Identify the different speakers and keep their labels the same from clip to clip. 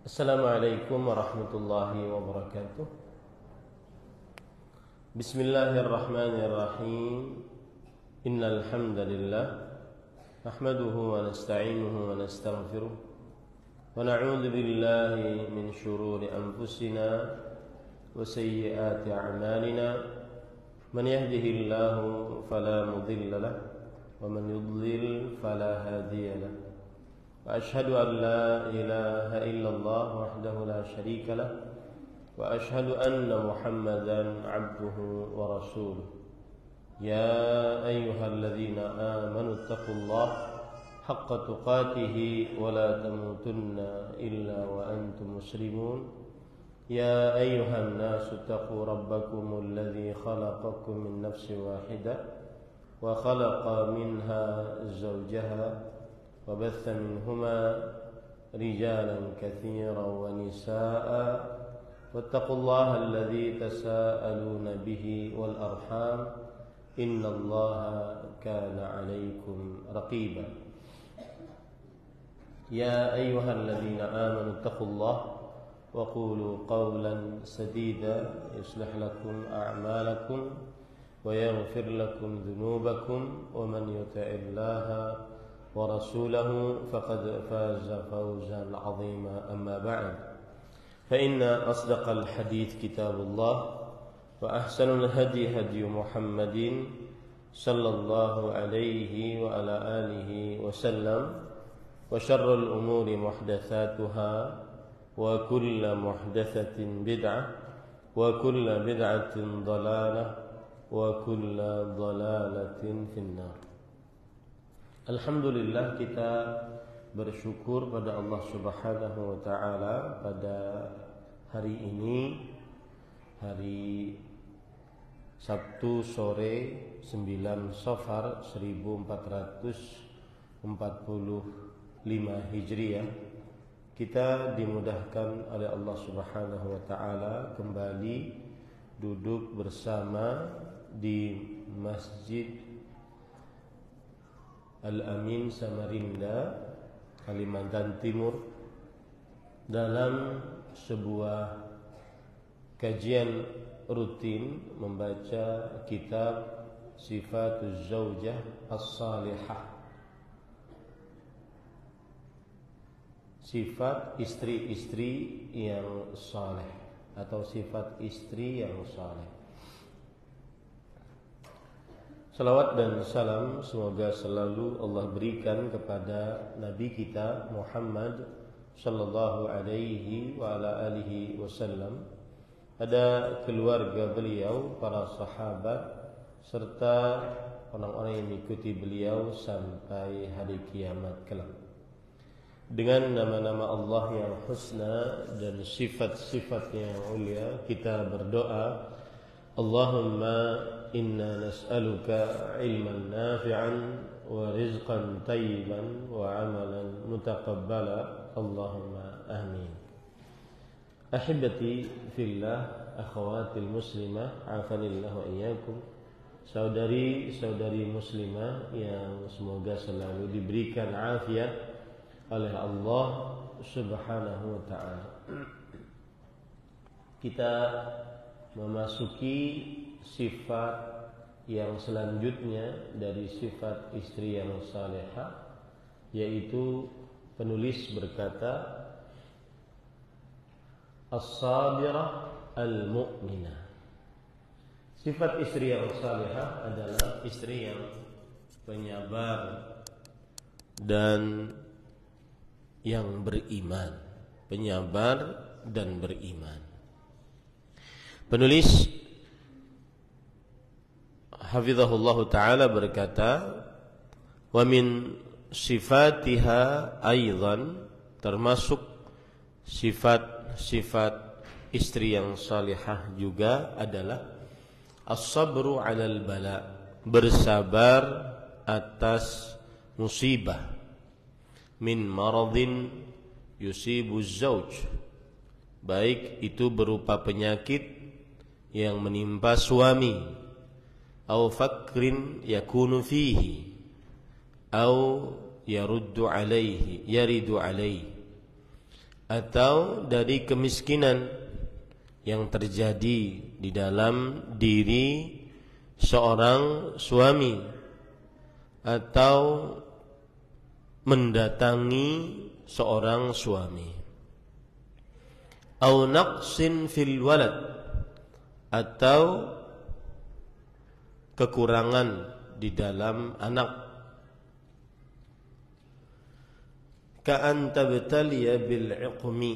Speaker 1: Assalamualaikum warahmatullahi wabarakatuh. Bismillahirrahmanirrahim. Innal hamdalillah nahmaduhu wa nasta'inuhu wa nastaghfiruh wa na'udzu billahi min shururi anfusina wa sayyiati a'malina. Man yahdihillahu fala mudilla lahu wa man yudlil fala hadiya lahu. وأشهد أن لا إله إلا الله وحده لا شريك له وأشهد أن محمدا عبده ورسوله. يا أيها الذين آمنوا اتقوا الله حق تقاته ولا تموتن إلا وأنتم مسلمون. يا أيها الناس اتقوا ربكم الذي خلقكم من نفس واحدة وخلق منها زوجها وبث منهما رجالا كثيرا ونساء واتقوا الله الذي تساءلون به والأرحام إن الله كان عليكم رقيبا. يا أيها الذين آمنوا اتقوا الله وقولوا قولا سديدا يصلح لكم أعمالكم ويغفر لكم ذنوبكم ومن يطع الله ورسوله فقد فاز فوزا عظيما. أما بعد فإن أصدق الحديث كتاب الله وأحسن الهدي هدي محمد صلى الله عليه وعلى آله وسلم وشر الأمور محدثاتها وكل محدثة بدعة وكل بدعة ضلالة وكل ضلالة في النار. Alhamdulillah, kita bersyukur pada Allah Subhanahu wa taala pada hari ini, hari Sabtu sore 9 Safar 1445 Hijriah. Kita dimudahkan oleh Allah Subhanahu wa taala kembali duduk bersama di Masjid Al-Amin Samarinda, Kalimantan Timur, dalam sebuah kajian rutin membaca kitab Sifatuz Zaujah As-Salihah, sifat istri-istri yang saleh atau sifat istri yang saleh. Salawat dan salam semoga selalu Allah berikan kepada Nabi kita Muhammad sallallahu alaihi wa ala alihi wasallam, pada keluarga beliau, para sahabat, serta orang-orang yang mengikuti beliau sampai hari kiamat kelak. Dengan nama-nama Allah yang husna dan sifat-sifatnya yang mulia, kita berdoa, Allahumma inna nas'aluka ilman nafi'an wa rizqan tayyiban wa amalan mutaqabbala. Allahumma amin. Ahibati fillah, akhawatil muslimah, afanillah wa iyyakum. Saudari-saudari muslimah yang semoga selalu diberikan afiat oleh Allah Subhanahu wa taala. Kita memasuki sifat yang selanjutnya dari sifat istri yang salihah, yaitu penulis berkata as-sabirah al-mu'minah. Sifat istri yang salihah adalah istri yang penyabar dan yang beriman, penyabar dan beriman. Penulis hafizahullah ta'ala berkata, wa min sifatiha aidan, termasuk sifat-sifat istri yang salihah juga adalah as-sabru 'alal bala, bersabar atas musibah, min maradin yusibu zauj, baik itu berupa penyakit yang menimpa suami, au fakrin yakunu fihi, au yaridu alaihi, atau dari kemiskinan yang terjadi di dalam diri seorang suami, atau mendatangi seorang suami, au naqsin fil walad, atau kekurangan di dalam anak, ka'an tabtaliya bil 'iqmi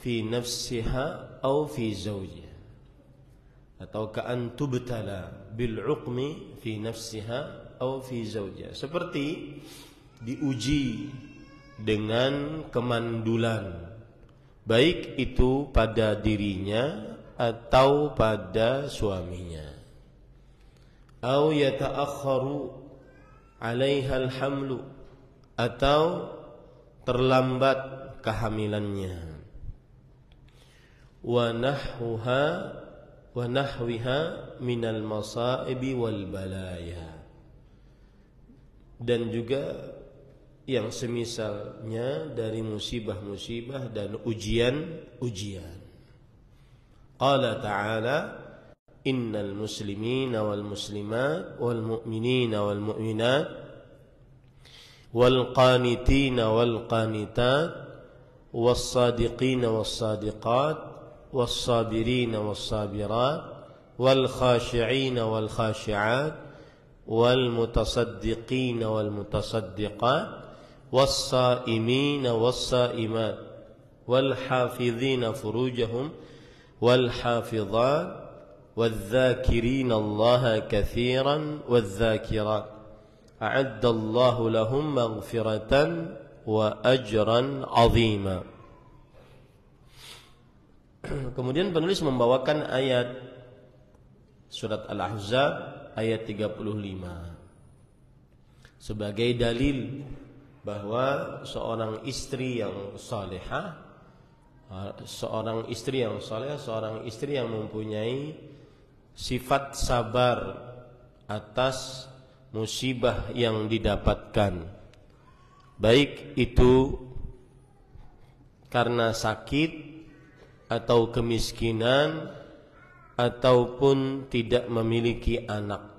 Speaker 1: fi nafsiha au fi zawjiha, atau ka'an tubtala bil 'uqmi fi nafsiha au fi zawjiha, seperti diuji dengan kemandulan, baik itu pada dirinya atau pada suaminya. Au yata'akhkharu 'alaiha al-hamlu, atau terlambat kehamilannya. Wa nahwiha minal masaibi wal balaya, dan juga yang semisalnya dari musibah-musibah dan ujian-ujian. Qala ta'ala, innal muslimina wal muslimat wal mu'minina wal mu'minat wal qanitina wal qanitat was sadiqina was sadiqat was sabirina was sabirat wal khashi'ina wal khashi'at wal mutasaddiqina wal mutasaddiqat والصائمين والصائمات والحافظين فروجهم والحافظات والذاكرين الله كثيرا والذاكرات أعد الله لهم مغفرة وأجرا عظيما. Kemudian penulis membawakan ayat surat Al-Ahzab ayat 35 sebagai dalil bahwa seorang istri yang salihah, seorang istri yang mempunyai sifat sabar atas musibah yang didapatkan, baik itu karena sakit atau kemiskinan ataupun tidak memiliki anak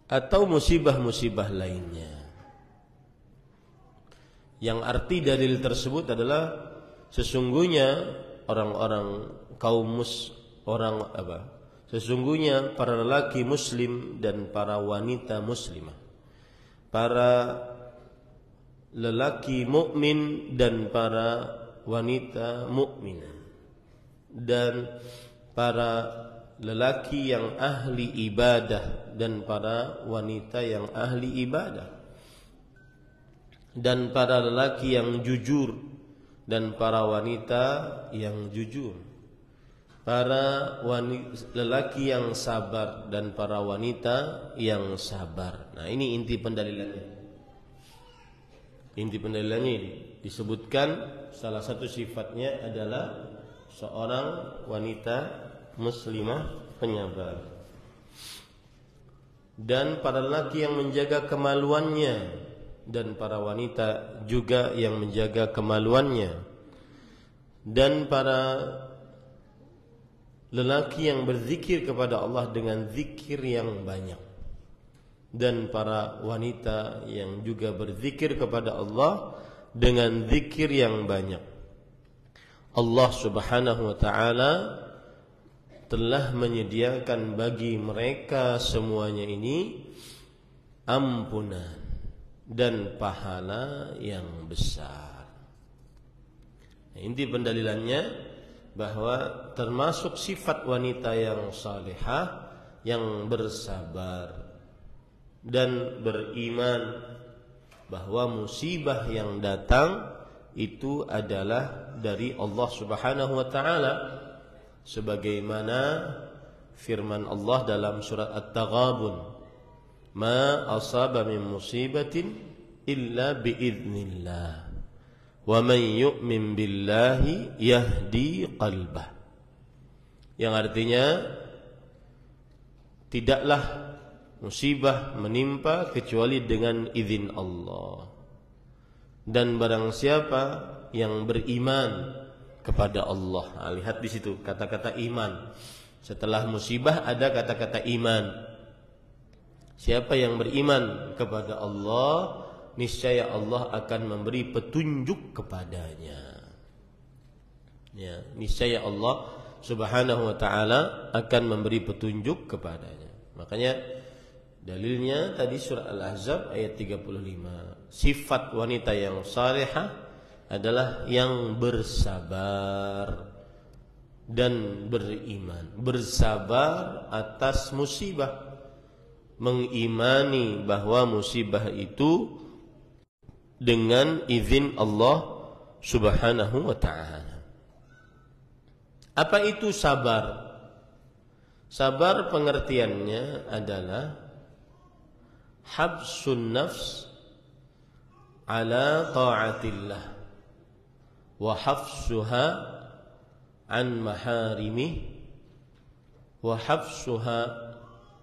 Speaker 1: atau musibah-musibah lainnya. Yang arti dalil tersebut adalah sesungguhnya sesungguhnya para lelaki muslim dan para wanita muslimah, para lelaki mukmin dan para wanita mukminah, dan para lelaki yang ahli ibadah dan para wanita yang ahli ibadah, dan para lelaki yang jujur dan para wanita yang jujur, para lelaki yang sabar dan para wanita yang sabar. Nah, ini inti pendalilannya. Inti pendalilannya ini disebutkan salah satu sifatnya adalah seorang wanita muslimah penyabar, dan para lelaki yang menjaga kemaluannya dan para wanita juga yang menjaga kemaluannya, dan para lelaki yang berzikir kepada Allah dengan zikir yang banyak, dan para wanita yang juga berzikir kepada Allah dengan zikir yang banyak. Allah Subhanahu wa ta'ala telah menyediakan bagi mereka semuanya ini ampunan dan pahala yang besar. Nah, inti pendalilannya bahwa termasuk sifat wanita yang salihah, yang bersabar dan beriman bahwa musibah yang datang itu adalah dari Allah Subhanahu wa ta'ala, sebagaimana firman Allah dalam surat At-Taghabun, ma asaba min musibatin illa biiznillah wa man yu'min billahi yahdi qalbah, yang artinya tidaklah musibah menimpa kecuali dengan izin Allah, dan barang siapa yang beriman kepada Allah. Nah, lihat di situ kata-kata iman. Setelah musibah ada kata-kata iman. Siapa yang beriman kepada Allah, niscaya Allah akan memberi petunjuk kepadanya. Ya, niscaya Allah Subhanahu wa taala akan memberi petunjuk kepadanya. Makanya dalilnya tadi surah Al-Ahzab ayat 35. Sifat wanita yang salihah adalah yang bersabar dan beriman. Bersabar atas musibah, mengimani bahwa musibah itu dengan izin Allah Subhanahu wa ta'ala. Apa itu sabar? Sabar pengertiannya adalah habsun nafs ala ta'atillah wa hafsuha an maharimih wa hafsuha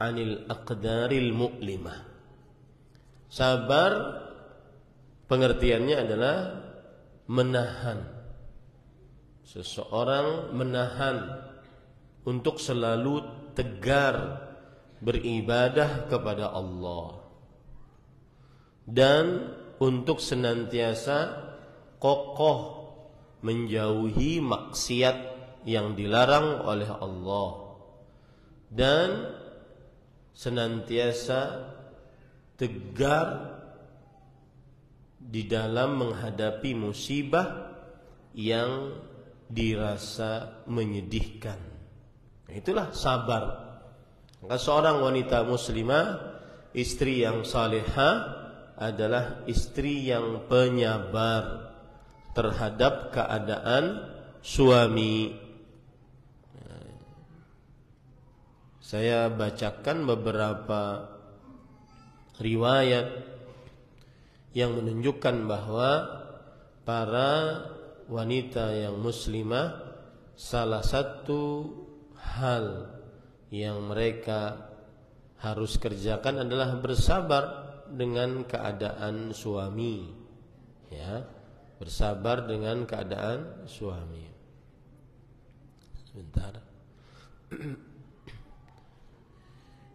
Speaker 1: anil aqdaril mu'limah. Sabar pengertiannya adalah menahan. Seseorang menahan untuk selalu tegar beribadah kepada Allah dan untuk senantiasa kokoh menjauhi maksiat yang dilarang oleh Allah dan senantiasa tegar di dalam menghadapi musibah yang dirasa menyedihkan. Itulah sabar. Maka seorang wanita muslimah, istri yang salihah adalah istri yang penyabar terhadap keadaan suami. Saya bacakan beberapa riwayat yang menunjukkan bahwa para wanita yang muslimah, salah satu hal yang mereka harus kerjakan adalah bersabar dengan keadaan suami. Ya, bersabar dengan keadaan suami. Sebentar.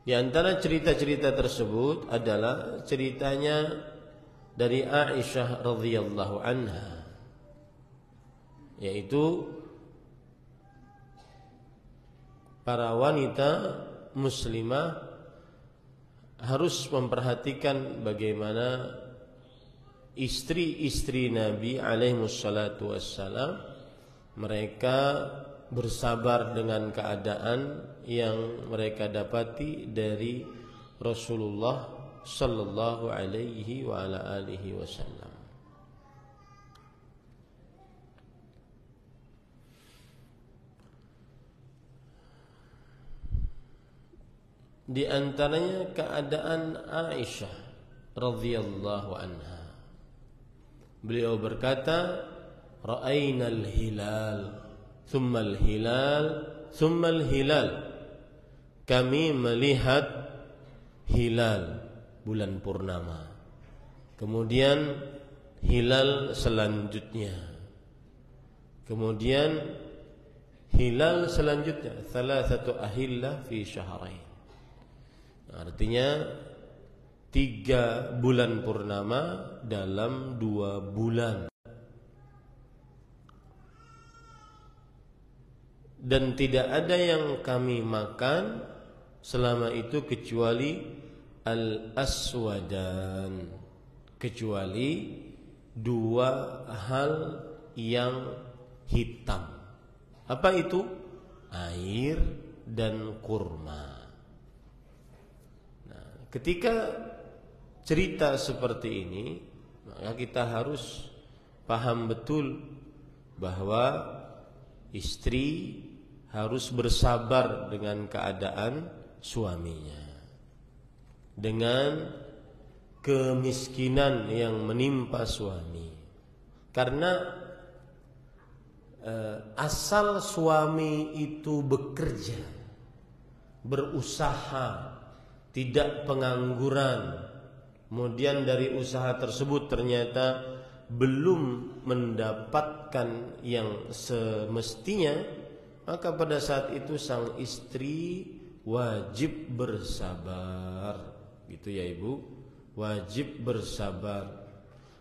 Speaker 1: Di antara cerita-cerita tersebut adalah ceritanya dari Aisyah radhiyallahu anha, yaitu para wanita muslimah harus memperhatikan bagaimana istri-istri Nabi alaihi wassalatu wassalam mereka bersabar dengan keadaan yang mereka dapati dari Rasulullah sallallahu alaihi wa ala alihi wasallam. Di antaranya keadaan Aisyah radhiyallahu anha. Beliau berkata, "Ra'ayna al-hilal, thumma al-hilal, thumma al-hilal." Kami melihat hilal, bulan purnama. Kemudian hilal selanjutnya. Kemudian hilal selanjutnya, thalathatu ahillah fi syahrain. Artinya 3 bulan purnama dalam 2 bulan. Dan tidak ada yang kami makan selama itu kecuali al-aswadan, kecuali 2 hal yang hitam. Apa itu? Air dan kurma. Nah, ketika cerita seperti ini, maka kita harus paham betul bahwa istri harus bersabar dengan keadaan suaminya, dengan kemiskinan yang menimpa suami. Karena asal suami itu bekerja, berusaha, tidak pengangguran, kemudian dari usaha tersebut ternyata belum mendapatkan yang semestinya, maka pada saat itu sang istri wajib bersabar. Gitu ya Ibu, wajib bersabar.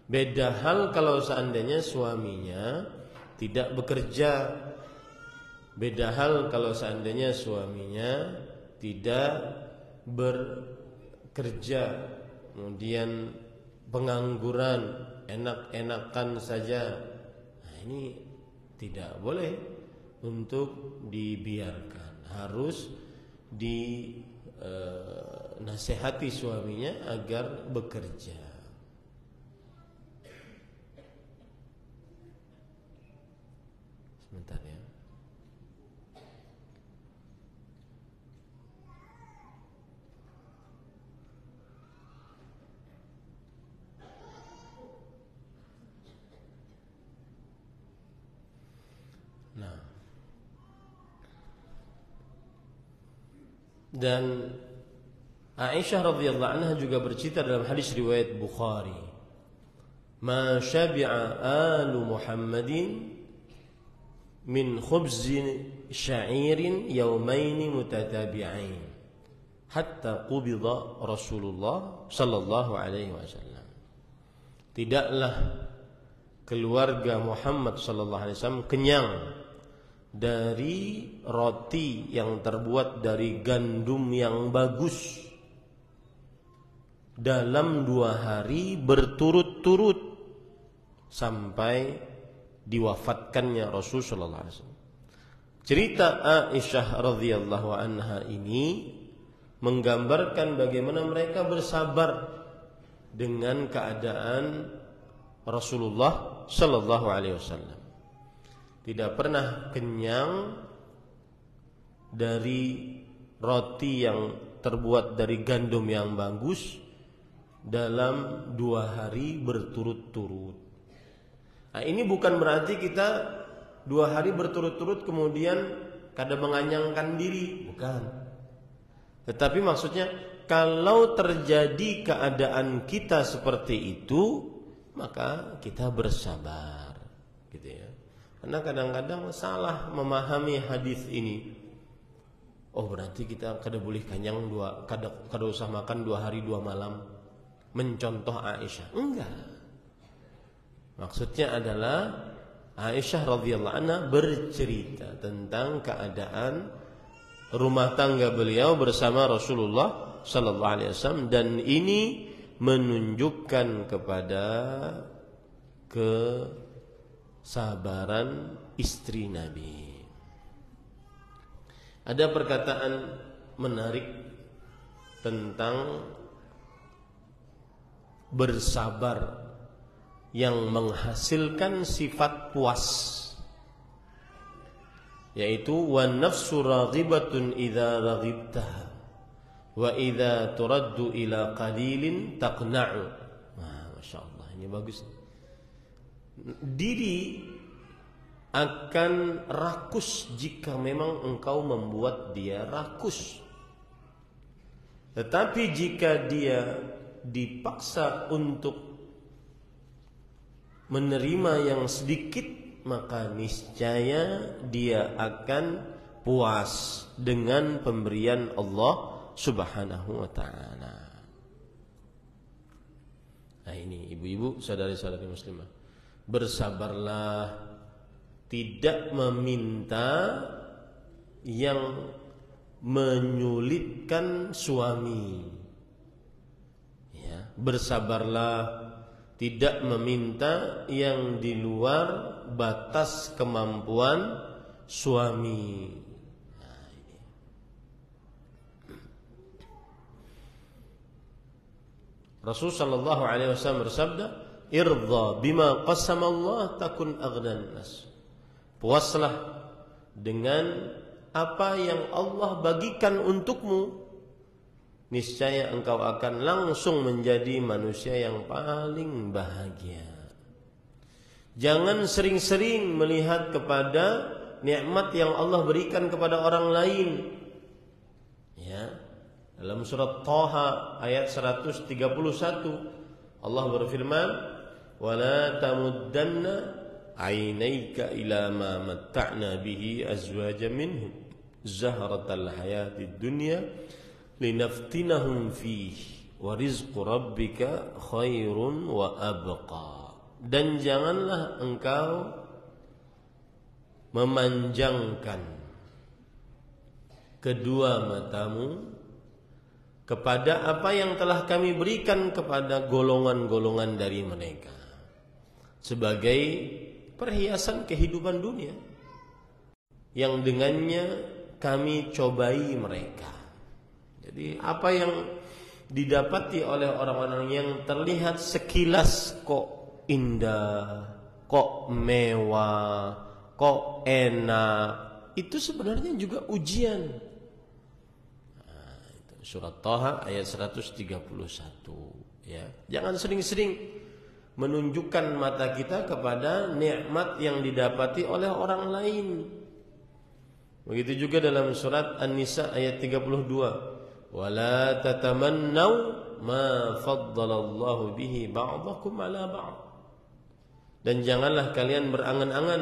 Speaker 1: Beda hal kalau seandainya suaminya tidak bekerja. Beda hal kalau seandainya suaminya tidak bekerja, kemudian pengangguran, enak-enakan saja. Nah, ini tidak boleh untuk dibiarkan. Harus dinasehati suaminya agar bekerja. Sebentar ya. Nah, dan Aisyah radhiyallahu anha juga bercerita dalam hadis riwayat Bukhari, "Ma syabi'a alu Muhammadin min khubzin sya'irin yawmaini mutatabi'ain hatta qubida Rasulullah sallallahu alaihi wasallam." Tidaklah keluarga Muhammad sallallahu alaihi wasallam kenyang dari roti yang terbuat dari gandum yang bagus dalam 2 hari berturut-turut sampai diwafatkannya Rasul sallallahu alaihi wasallam. Cerita Aisyah radhiyallahu anha ini menggambarkan bagaimana mereka bersabar dengan keadaan Rasulullah sallallahu alaihi wasallam. Tidak pernah kenyang dari roti yang terbuat dari gandum yang bagus dalam 2 hari berturut-turut. Nah, ini bukan berarti kita 2 hari berturut-turut kemudian kada menganyangkan diri, bukan. Tetapi maksudnya kalau terjadi keadaan kita seperti itu, maka kita bersabar, gitu ya. Karena kadang-kadang salah memahami hadis ini. Oh, berarti kita kada boleh kenyang kada usah makan 2 hari 2 malam. Mencontoh Aisyah. Enggak. Maksudnya adalah Aisyah radhiyallahu anha bercerita tentang keadaan rumah tangga beliau bersama Rasulullah sallallahu alaihi wasallam, dan ini menunjukkan kepada kesabaran istri Nabi. Ada perkataan menarik tentang bersabar yang menghasilkan sifat puas, yaitu wan nafsu raghibatun idza raghibtaha wa idza turaddu ila qalilin taqna'u. Wah, masyaallah, ini bagus. Diri akan rakus jika memang engkau membuat dia rakus. Tetapi jika dia dipaksa untuk menerima yang sedikit, maka niscaya dia akan puas dengan pemberian Allah Subhanahu wa ta'ala. Nah, ini ibu-ibu, saudari-saudari muslimah, bersabarlah, tidak meminta yang menyulitkan suami, ya. Bersabarlah, tidak meminta yang di luar batas kemampuan suami. Nah, ini. Rasul sallallahu alaihi wasallam bersabda, "Irdha bima qasama Allah takun aghnan nas." Puaslah dengan apa yang Allah bagikan untukmu, niscaya engkau akan langsung menjadi manusia yang paling bahagia. Jangan sering-sering melihat kepada nikmat yang Allah berikan kepada orang lain. Ya. Dalam surat Thaha ayat 131 Allah berfirman, la tamuddanna 'ainaika ila ma matta'na bihi azwajan minhum zahratal hayatid dunya linaftinahum fihi wa rizqu rabbika khairun wa abqa. Dan janganlah engkau memanjangkan kedua matamu kepada apa yang telah kami berikan kepada golongan-golongan dari mereka sebagai perhiasan kehidupan dunia yang dengannya kami cobai mereka. Jadi apa yang didapati oleh orang-orang yang terlihat sekilas kok indah, kok mewah, kok enak, itu sebenarnya juga ujian. Surat Thaha ayat 131 ya. Jangan sering-sering menunjukkan mata kita kepada nikmat yang didapati oleh orang lain. Begitu juga dalam surat An-Nisa ayat 32, wala tatamannau ma faddalallahu bihi ba'dakum ala ba'd. Dan janganlah kalian berangan-angan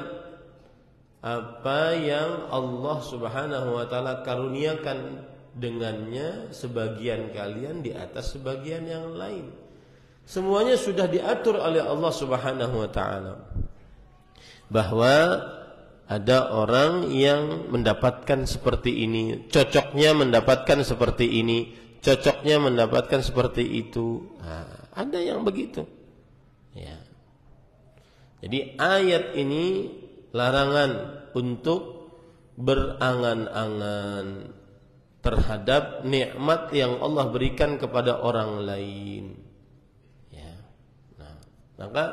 Speaker 1: apa yang Allah Subhanahu wa taala karuniakan dengannya sebagian kalian di atas sebagian yang lain. Semuanya sudah diatur oleh Allah Subhanahu wa taala. Bahwa ada orang yang mendapatkan seperti ini, cocoknya mendapatkan seperti ini, cocoknya mendapatkan seperti itu. Nah, ada yang begitu. Ya. Jadi ayat ini larangan untuk berangan-angan terhadap nikmat yang Allah berikan kepada orang lain. Ya. Nah, maka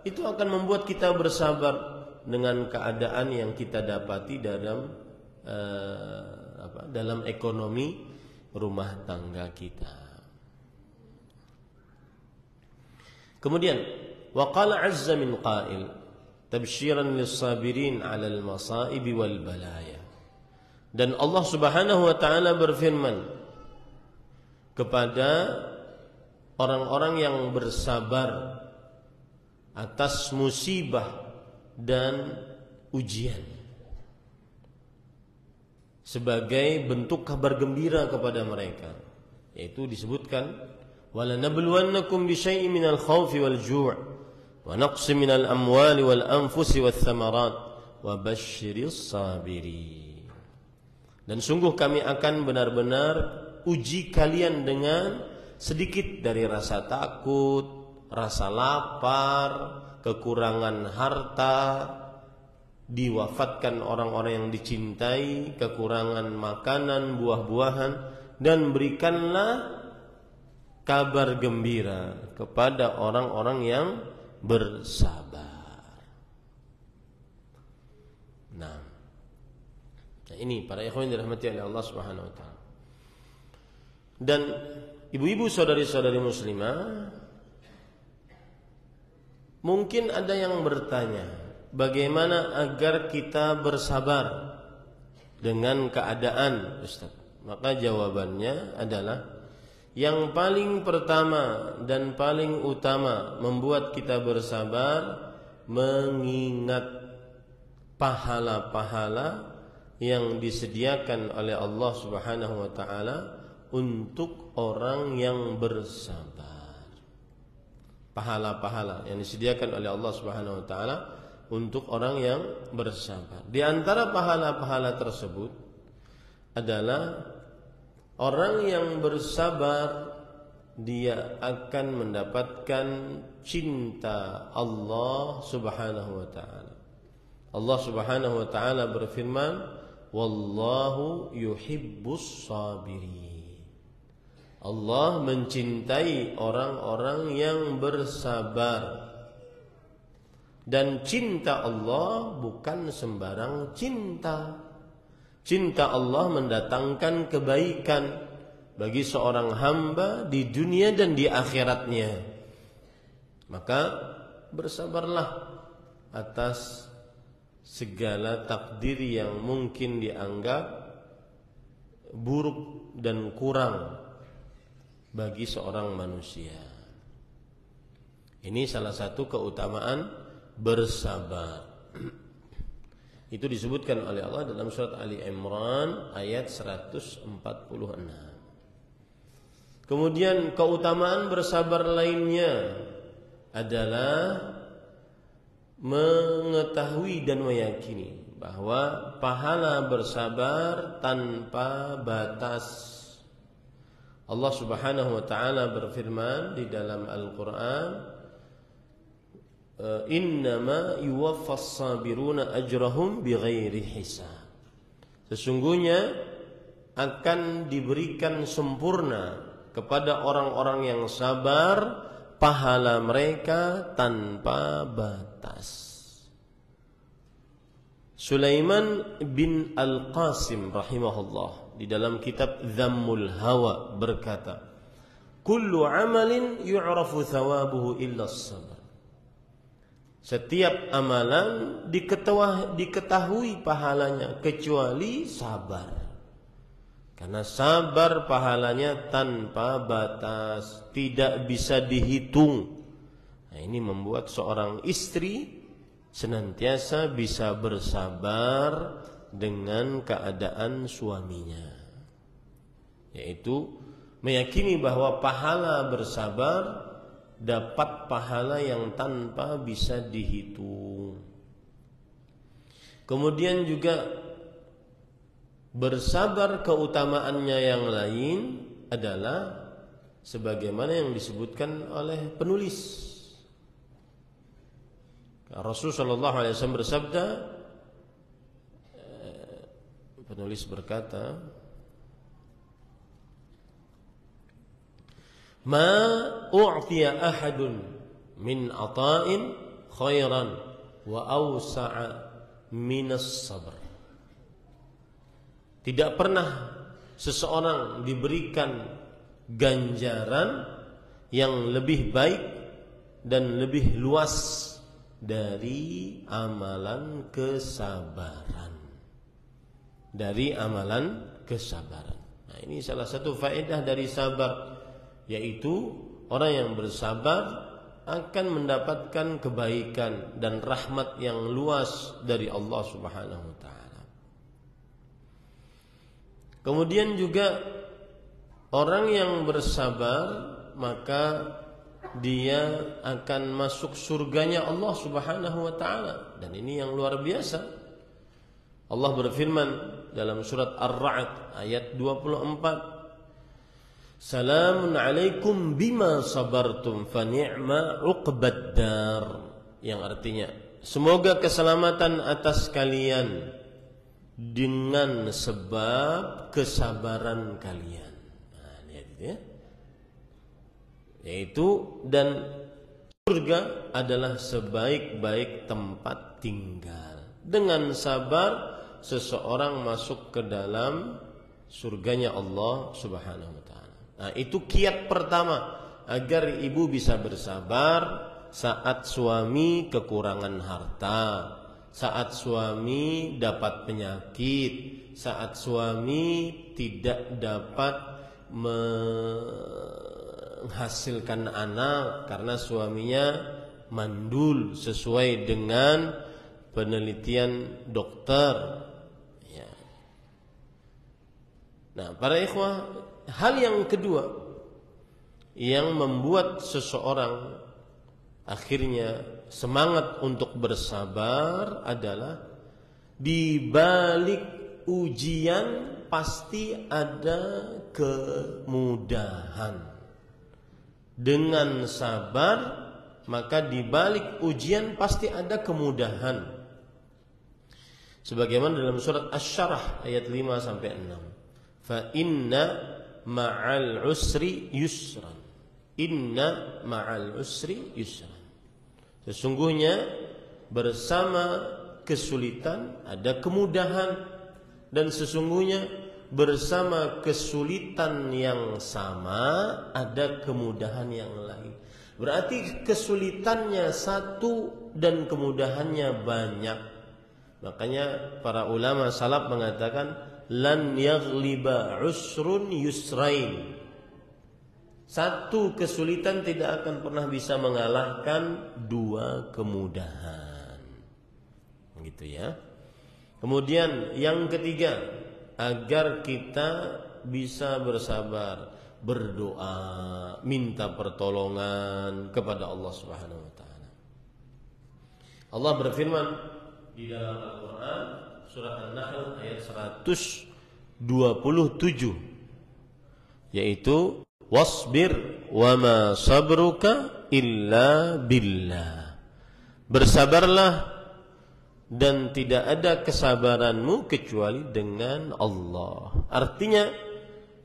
Speaker 1: itu akan membuat kita bersabar dengan keadaan yang kita dapati dalam ekonomi rumah tangga kita. Kemudian, wa qala 'azza min qa'il tabshiran lis-sabirin 'alal masa'ib wal balaya. Dan Allah Subhanahu wa taala berfirman kepada orang-orang yang bersabar atas musibah dan ujian sebagai bentuk kabar gembira kepada mereka, yaitu disebutkan wala nabluwannakum bisyai'in minal khaufi wal ju' wa naqsin minal amwali wal anfusi wath thamarat wa basyiris sabirin. Dan sungguh kami akan benar-benar uji kalian dengan sedikit dari rasa takut, rasa lapar, kekurangan harta, diwafatkan orang-orang yang dicintai, kekurangan makanan, buah-buahan, dan berikanlah kabar gembira kepada orang-orang yang bersabar. Nah, ini para ikhwan yang dirahmati oleh Allah Subhanahu wa taala. Dan ibu-ibu saudari-saudari muslimah, mungkin ada yang bertanya, bagaimana agar kita bersabar dengan keadaan, Ustaz? Maka jawabannya adalah yang paling pertama dan paling utama membuat kita bersabar, mengingat pahala-pahala yang disediakan oleh Allah Subhanahu wa taala untuk orang yang bersabar. Pahala-pahala yang disediakan oleh Allah Subhanahu wa taala untuk orang yang bersabar. Di antara pahala-pahala tersebut adalah orang yang bersabar, dia akan mendapatkan cinta Allah Subhanahu wa taala. Allah Subhanahu wa taala berfirman, wallahu yuhibbus sabirin. Allah mencintai orang-orang yang bersabar. Dan cinta Allah bukan sembarang cinta. Cinta Allah mendatangkan kebaikan bagi seorang hamba di dunia dan di akhiratnya. Maka bersabarlah atas segala takdir yang mungkin dianggap buruk dan kurang bagi seorang manusia. Ini salah satu keutamaan bersabar. Itu disebutkan oleh Allah dalam surat Ali Imran ayat 146. Kemudian keutamaan bersabar lainnya adalah mengetahui dan meyakini bahwa pahala bersabar tanpa batas. Allah Subhanahu wa taala berfirman di dalam Al-Qur'an, innama yuwaffas sabiruna ajrahum bighairi hisab. Sesungguhnya akan diberikan sempurna kepada orang-orang yang sabar pahala mereka tanpa batas. Sulaiman bin Al-Qasim rahimahullah di dalam kitab Dhammul Hawa berkata, kullu amalin yu'rafu thawabuhu illa as-sabr. Setiap amalan diketahui pahalanya kecuali sabar. Karena sabar pahalanya tanpa batas, tidak bisa dihitung. Nah, ini membuat seorang istri senantiasa bisa bersabar dengan keadaan suaminya, yaitu meyakini bahwa pahala bersabar dapat pahala yang tanpa bisa dihitung. Kemudian juga bersabar keutamaannya yang lain adalah sebagaimana yang disebutkan oleh penulis. Rasul sallallahu alaihi wasallam bersabda, penulis berkata, ma u'tiya ahadun min ata'in khairan wa awsa'a minas sabr. Tidak pernah seseorang diberikan ganjaran yang lebih baik dan lebih luas dari amalan kesabaran. Dari amalan kesabaran. Nah, ini salah satu faedah dari sabar, yaitu orang yang bersabar akan mendapatkan kebaikan dan rahmat yang luas dari Allah Subhanahu wa taala. Kemudian juga orang yang bersabar maka dia akan masuk surganya Allah Subhanahu wa taala, dan ini yang luar biasa. Allah berfirman dalam surat Ar-Ra'd ayat 24, Salamun alaikum bima sabartum fa ni'ma uqbad dar, yang artinya semoga keselamatan atas kalian dengan sebab kesabaran kalian. Nah, lihat itu ya. Yaitu dan surga adalah sebaik-baik tempat tinggal. Dengan sabar seseorang masuk ke dalam surganya Allah Subhanahu wa taala. Nah, itu kiat pertama agar ibu bisa bersabar saat suami kekurangan harta, saat suami dapat penyakit, saat suami tidak dapat menghasilkan anak karena suaminya mandul sesuai dengan penelitian dokter. Ya. Nah, para ikhwah, hal yang kedua yang membuat seseorang akhirnya semangat untuk bersabar adalah di balik ujian pasti ada kemudahan. Dengan sabar maka di balik ujian pasti ada kemudahan. Sebagaimana dalam surat Asy-Syarah ayat 5 sampai 6. Fa inna ma'al usri yusran. Inna ma'al usri yusran. Sesungguhnya bersama kesulitan ada kemudahan, dan sesungguhnya bersama kesulitan yang sama ada kemudahan yang lain. Berarti kesulitannya satu dan kemudahannya banyak. Makanya para ulama salaf mengatakan lan yaghliba usrun yusrain. Satu kesulitan tidak akan pernah bisa mengalahkan dua kemudahan. Gitu ya. Kemudian yang ketiga, agar kita bisa bersabar, berdoa, minta pertolongan kepada Allah Subhanahu wa taala. Allah berfirman di dalam Al-Qur'an surah An-Nahl ayat 127, yaitu wasbir wa ma sabruka illa billah. Bersabarlah dan tidak ada kesabaranmu kecuali dengan Allah. Artinya,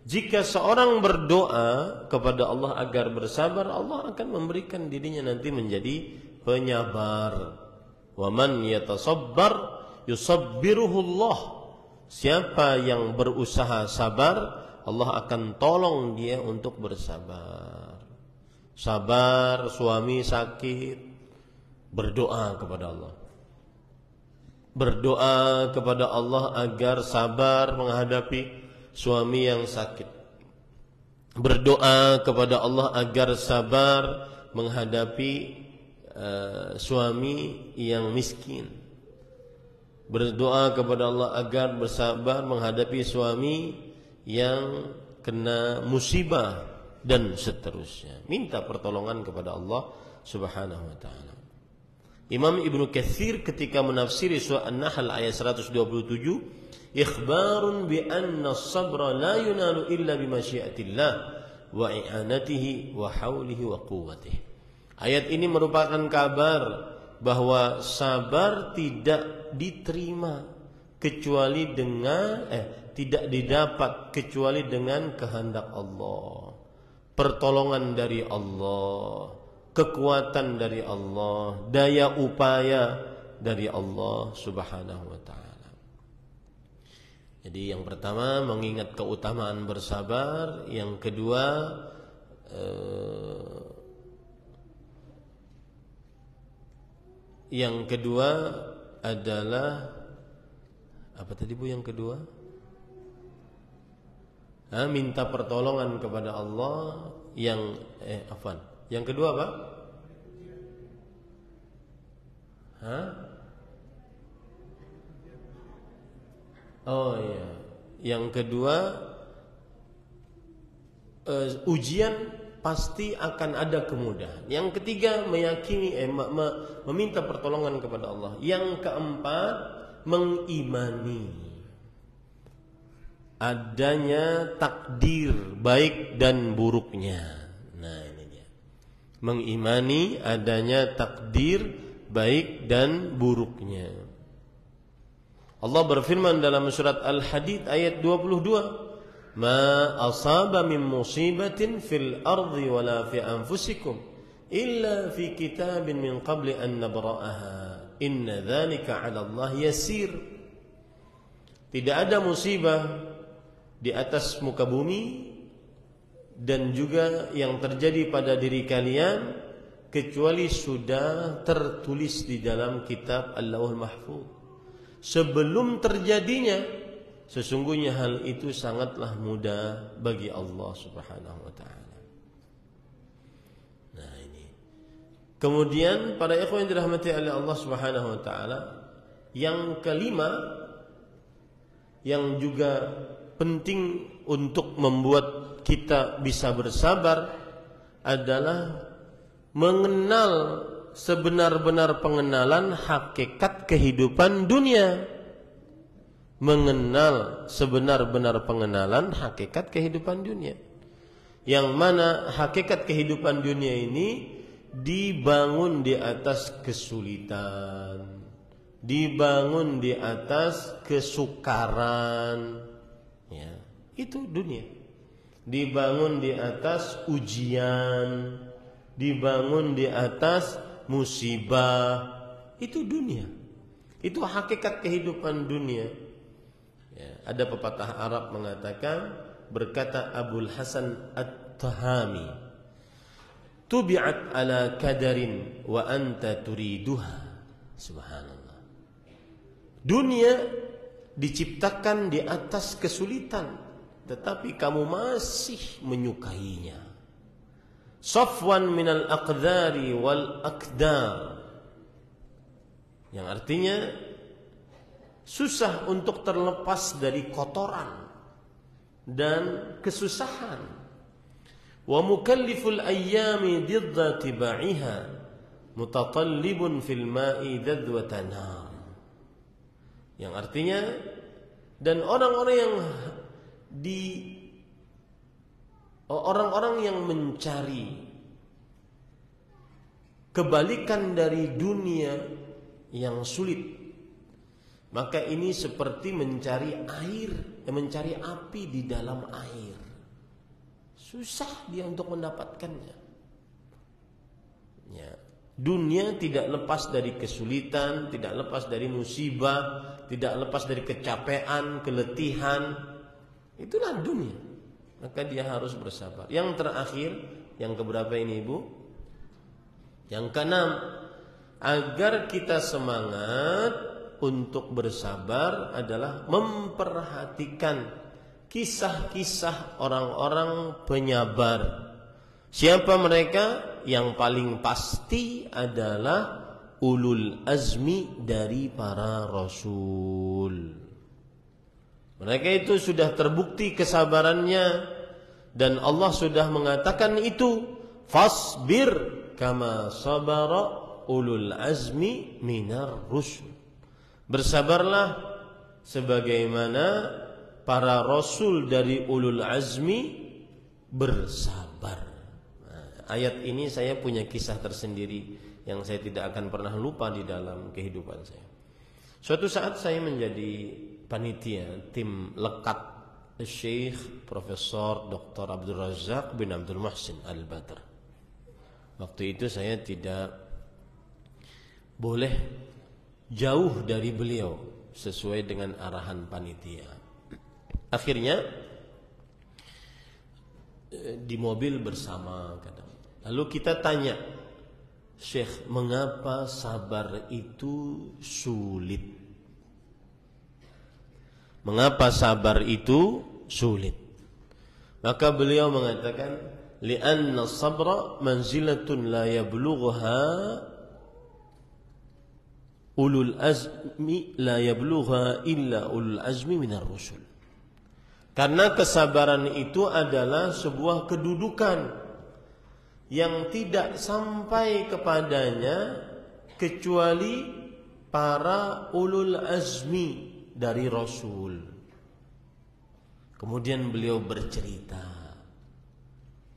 Speaker 1: jika seorang berdoa kepada Allah agar bersabar, Allah akan memberikan dirinya nanti menjadi penyabar. Wa man yatasabbar yusabbiruhu Allah. Siapa yang berusaha sabar, Allah akan tolong dia untuk bersabar. Sabar, suami sakit, berdoa kepada Allah. Berdoa kepada Allah agar sabar menghadapi suami yang sakit. Berdoa kepada Allah agar sabar menghadapi suami yang miskin. Berdoa kepada Allah agar bersabar menghadapi suami yang kena musibah dan seterusnya. Minta pertolongan kepada Allah Subhanahu wa taala. Imam Ibnu Katsir ketika menafsiri surah An-Nahl ayat 127, ikhbarun bi anna as-sabra la yunalu illa bi masyiatillah wa i'anatihi wa haulihi wa quwwatihi. Ayat ini merupakan kabar bahwa sabar tidak diterima kecuali dengan tidak didapat kecuali dengan kehendak Allah, pertolongan dari Allah, kekuatan dari Allah, daya upaya dari Allah Subhanahu wa taala. Jadi yang pertama mengingat keutamaan bersabar, yang kedua adalah apa tadi Bu yang kedua? Minta pertolongan kepada Allah. Yang kedua apa? Oh iya. Yang kedua, ujian pasti akan ada kemudahan. Yang ketiga, meyakini meminta pertolongan kepada Allah. Yang keempat, mengimani adanya takdir baik dan buruknya. Nah, ini dia. Mengimani adanya takdir baik dan buruknya. Allah berfirman dalam surat Al-Hadid ayat 22, "Ma asaba min musibatin fil ardi wala fi anfusikum illa fi kitabin min qabli an nabra'aha. Inna dzalika 'ala Allah yasir." Tidak ada musibah di atas muka bumi dan juga yang terjadi pada diri kalian kecuali sudah tertulis di dalam kitab Al-Lauhul Mahfuz. Sebelum terjadinya, sesungguhnya hal itu sangatlah mudah bagi Allah Subhanahu wa taala. Nah, ini. Kemudian para ikhwan yang dirahmati oleh Allah Subhanahu wa taala, yang kelima yang juga penting untuk membuat kita bisa bersabar adalah mengenal sebenar-benar pengenalan hakikat kehidupan dunia. Mengenal sebenar-benar pengenalan hakikat kehidupan dunia, yang mana hakikat kehidupan dunia ini dibangun di atas kesulitan, dibangun di atas kesukaran. Ya, itu dunia. Dibangun di atas ujian, dibangun di atas musibah. Itu dunia. Itu hakikat kehidupan dunia. Ya, ada pepatah Arab mengatakan, berkata Abul Hasan At-Tahami, "Tubi'at ala kadarin wa anta turiduha." Subhanallah. Dunia diciptakan di atas kesulitan, tetapi kamu masih menyukainya. safwan minal aqdari wal akdar, yang artinya susah untuk terlepas dari kotoran dan kesusahan. Wa mukalliful ayyami didda tiba'iha mutatallibun fil ma'i dadwatan nar, yang artinya dan orang-orang yang mencari kebalikan dari dunia yang sulit, maka ini seperti mencari air, mencari api di dalam air. Susah dia untuk mendapatkannya. Ya. Dunia tidak lepas dari kesulitan, tidak lepas dari musibah, tidak lepas dari kecapean, keletihan. Itulah dunia. Maka dia harus bersabar. Yang terakhir, yang keberapa ini Ibu? Yang keenam, agar kita semangat untuk bersabar adalah memperhatikan kisah-kisah orang-orang penyabar. Siapa mereka? Yang paling pasti adalah ulul azmi dari para rasul. Mereka itu sudah terbukti kesabarannya, dan Allah sudah mengatakan itu, fasbir kama sabara ulul azmi minar rusul. Bersabarlah sebagaimana para rasul dari ulul azmi bersabar. Ayat ini saya punya kisah tersendiri yang saya tidak akan pernah lupa di dalam kehidupan saya. Suatu saat saya menjadi panitia tim lekat Syekh Profesor Dr. Abdul Razak bin Abdul Muhsin Al-Badr. Waktu itu saya tidak boleh jauh dari beliau sesuai dengan arahan panitia. Akhirnya di mobil bersama kadang. Lalu kita tanya, Syekh, mengapa sabar itu sulit? Mengapa sabar itu sulit? Maka beliau mengatakan, li'anna sabra manzilatun la yablugha ulul azmi la yablugha illa ulul azmi minar rusul. Karena kesabaran itu adalah sebuah kedudukan yang tidak sampai kepadanya kecuali para ulul azmi dari Rasul. Kemudian beliau bercerita.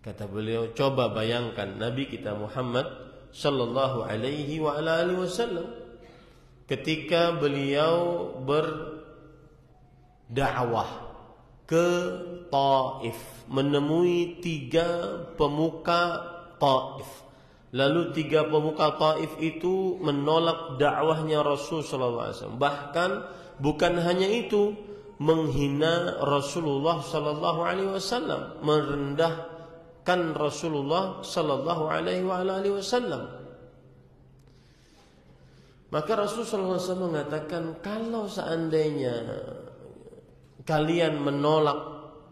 Speaker 1: Kata beliau, coba bayangkan Nabi kita Muhammad sallallahu alaihi wa ala alihi wasallam ketika beliau berdakwah ke Taif, menemui 3 pemuka Taif. Lalu 3 pemuka Taif itu menolak dakwahnya Rasul sallallahu alaihi wasallam. Bahkan bukan hanya itu, menghina Rasulullah sallallahu alaihi wasallam, merendahkan Rasulullah sallallahu alaihi wasallam. Maka Rasul sallallahu alaihi wasallam mengatakan, kalau seandainya kalian menolak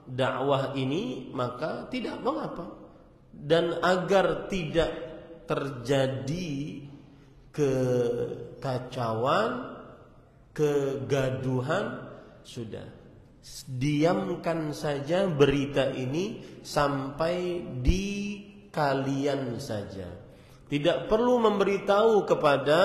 Speaker 1: dakwah ini, maka tidak mengapa. Dan agar tidak terjadi kekacauan, kegaduhan, sudah diamkan saja berita ini sampai di kalian saja. Tidak perlu memberitahu kepada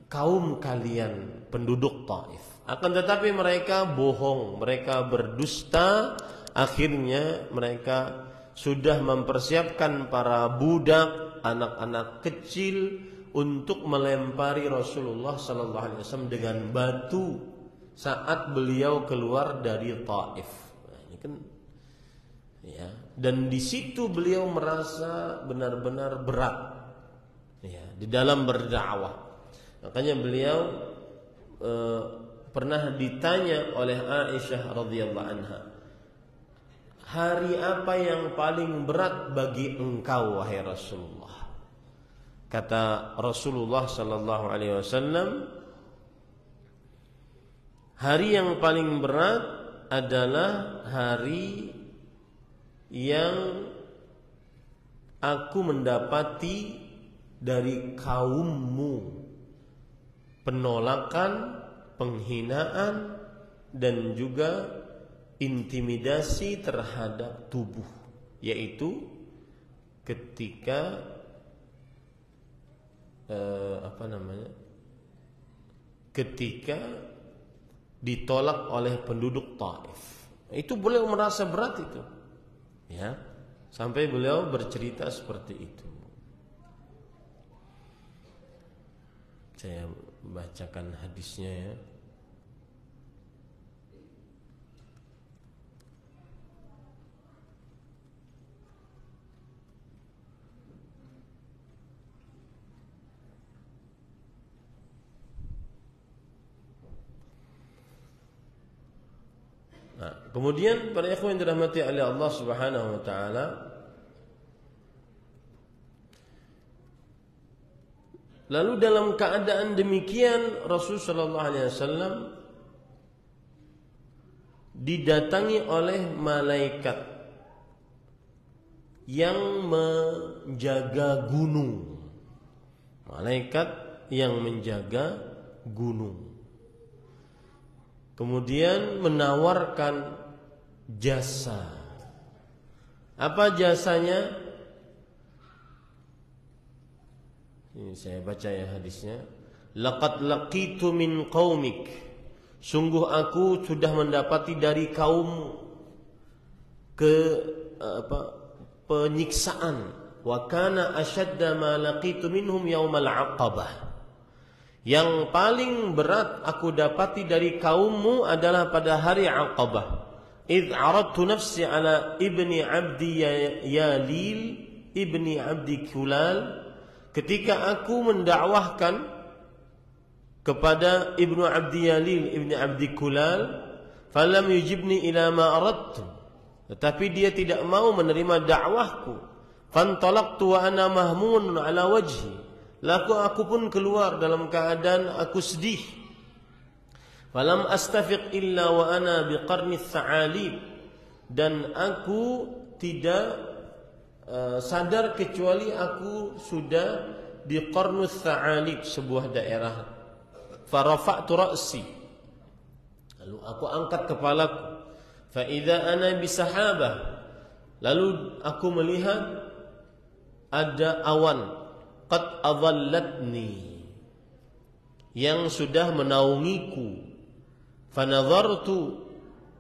Speaker 1: kaum kalian penduduk Taif. Akan tetapi mereka bohong, mereka berdusta. Akhirnya mereka sudah mempersiapkan para budak, anak-anak kecil untuk melempari Rasulullah sallallahu alaihi wasallam dengan batu saat beliau keluar dari Taif. Nah, ini kan ya, dan di situ beliau merasa benar-benar berat ya di dalam berdakwah. Makanya beliau pernah ditanya oleh Aisyah radhiyallahu anha, hari apa yang paling berat bagi engkau wahai Rasulullah? Kata Rasulullah sallallahu alaihi wasallam, hari yang paling berat adalah hari yang aku mendapati dari kaummu penolakan, penghinaan, dan juga intimidasi terhadap tubuh, yaitu ketika ketika ditolak oleh penduduk Taif. Itu beliau merasa berat itu, ya, sampai beliau bercerita seperti itu. Saya bacakan hadisnya ya. Nah, kemudian para ikhwan yang dirahmati oleh Allah Subhanahu wa taala, lalu dalam keadaan demikian Rasul sallallahu alaihi wasallam didatangi oleh malaikat yang menjaga gunung. Malaikat yang menjaga gunung. Kemudian menawarkan jasa. Apa jasanya? Ini saya baca ya hadisnya. Laqad laqitu min qaumik. Sungguh aku sudah mendapati dari kaum penyiksaan. Wa kana ashadda ma laqitu minhum yaumal aqabah. Yang paling berat aku dapati dari kaummu adalah pada hari Aqabah. Idh aradtu nafsi ala ibni abdi Yalil ibni abdi Kulal. Ketika aku mendakwahkan kepada ibnu abdi Yalil ibni abdi Kulal, falam yujibni ila ma aradtu. Tetapi dia tidak mau menerima dakwahku. Fantalaqtu wa ana mahmun ala wajhi. Lalu aku pun keluar dalam keadaan aku sedih. Falam astafiq illa wa ana biqarni tha'alib. Dan aku tidak sadar kecuali aku sudah di qarnus tha'alib, sebuah daerah. Farafa'tu ra'si. Lalu aku angkat kepalaku. Fa idza ana bisahabah. Lalu aku melihat ada awan qad adallatni, yang sudah menaungiku. Fanadhartu,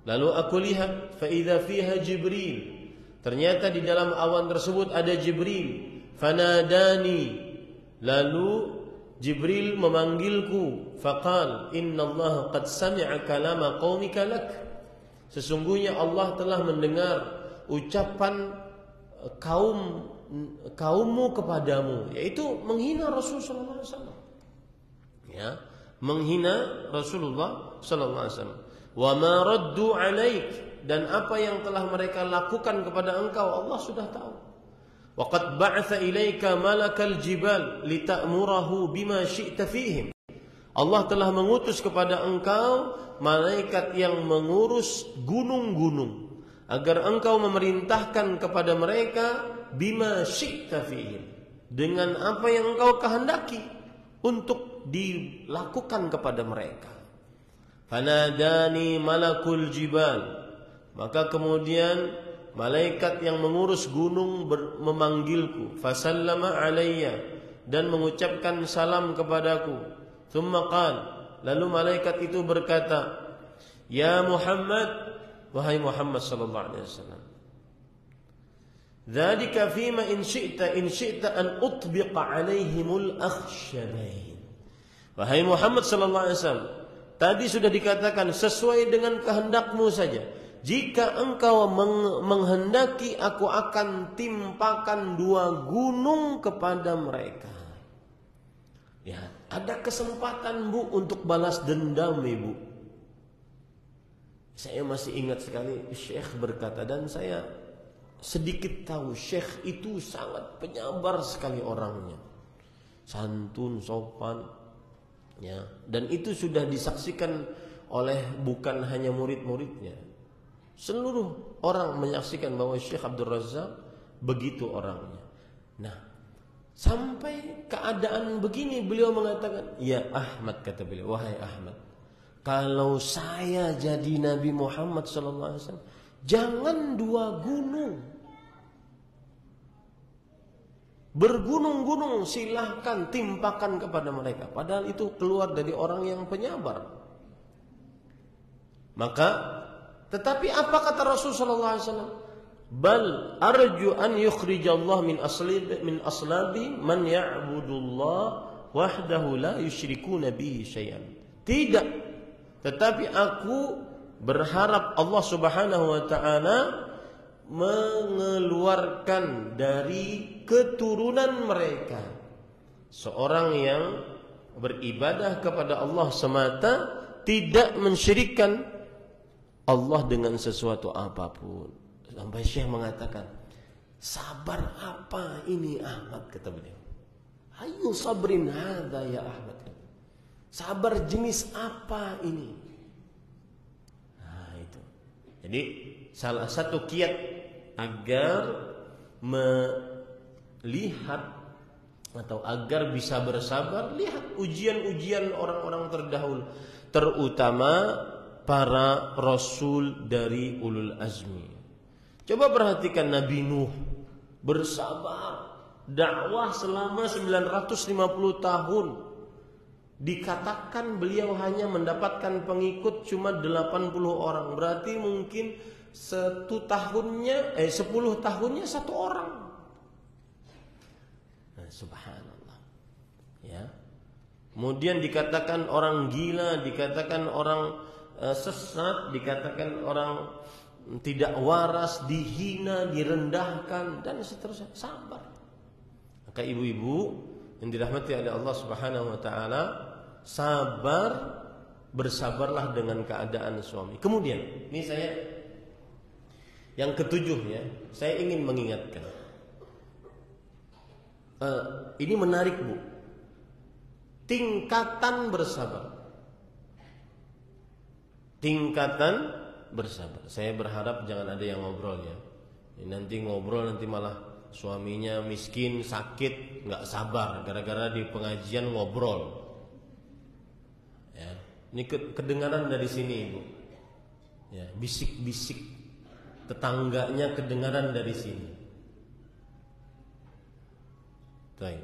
Speaker 1: lalu aku lihat, fa idza fiha Jibril, ternyata di dalam awan tersebut ada Jibril. Fanadani, lalu Jibril memanggilku. Faqal innallaha qad sami'a kalama qaumika lak, sesungguhnya Allah telah mendengar ucapan kaummu kepadamu, yaitu menghina Rasulullah SAW. Ya, menghina Rasulullah SAW. Wa ma raddu alaik, dan apa yang telah mereka lakukan kepada engkau Allah sudah tahu. Wa qad ba'atha ilaika malakal jibal lita'murahu bima syi'ta fihim. Allah telah mengutus kepada engkau malaikat yang mengurus gunung-gunung agar engkau memerintahkan kepada mereka bima syi'ta fihim, dengan apa yang engkau kehendaki untuk dilakukan kepada mereka. Fanadani malakul jibal, maka kemudian malaikat yang mengurus gunung memanggilku. Fasallama alayya, dan mengucapkan salam kepadaku. Thumma qala, lalu malaikat itu berkata, ya Muhammad, wahai Muhammad sallallahu alaihi wasallam, dzalika fima in syi'ta an utbiqa alaihimul akhshabain. Wahai Muhammad sallallahu alaihi wasallam, tadi sudah dikatakan sesuai dengan kehendakmu saja. Jika engkau menghendaki, aku akan timpakan 2 gunung kepada mereka. Ya, ada kesempatan Bu untuk balas dendam Ibu. Saya masih ingat sekali Syekh berkata, dan saya sedikit tahu Syekh itu sangat penyabar sekali orangnya, santun, sopan, ya. Dan itu sudah disaksikan oleh bukan hanya murid-muridnya, seluruh orang menyaksikan bahwa Syekh Abdul Razak begitu orangnya. Nah, sampai keadaan begini beliau mengatakan, "Ya Ahmad," kata beliau, "wahai Ahmad, kalau saya jadi Nabi Muhammad SAW, jangan 2 gunung. Bergunung-gunung silahkan timpakan kepada mereka. Padahal itu keluar dari orang yang penyabar." Maka, tetapi apa kata Rasulullah SAW? "Bal arju an yukhrijallah min aslabi man ya'budullah wahdahu la yusyrikuna bihi syai'an." Tidak, tetapi aku berharap Allah Subhanahu wa taala mengeluarkan dari keturunan mereka seorang yang beribadah kepada Allah semata, tidak mensyirikkan Allah dengan sesuatu apapun. Sampai Syekh mengatakan, "Sabar apa ini Ahmad?" kata beliau. "Ayu sabrin hadza ya Ahmad?" Sabar jenis apa ini? Nah, itu. Jadi salah satu kiat agar melihat atau agar bisa bersabar, lihat ujian-ujian orang-orang terdahulu, terutama para rasul dari ulul azmi. Coba perhatikan Nabi Nuh, bersabar, dakwah selama 950 tahun. Dikatakan beliau hanya mendapatkan pengikut cuma 80 orang. Berarti mungkin 10 tahunnya 1 orang. Nah, subhanallah. Ya. Kemudian dikatakan orang gila, dikatakan orang sesat, dikatakan orang tidak waras, dihina, direndahkan, dan seterusnya. Sabar. Maka ibu-ibu yang dirahmati oleh Allah Subhanahu wa taala, sabar, bersabarlah dengan keadaan suami. Kemudian, ini saya yang ketujuh ya, saya ingin mengingatkan. Ini menarik Bu. Tingkatan bersabar. Tingkatan bersabar. Saya berharap jangan ada yang ngobrol ya. Nanti ngobrol nanti malah suaminya miskin, sakit, nggak sabar gara-gara di pengajian ngobrol. Ya, ini kedengaran dari sini Ibu. Ya, bisik-bisik tetangganya kedengaran dari sini. Baik.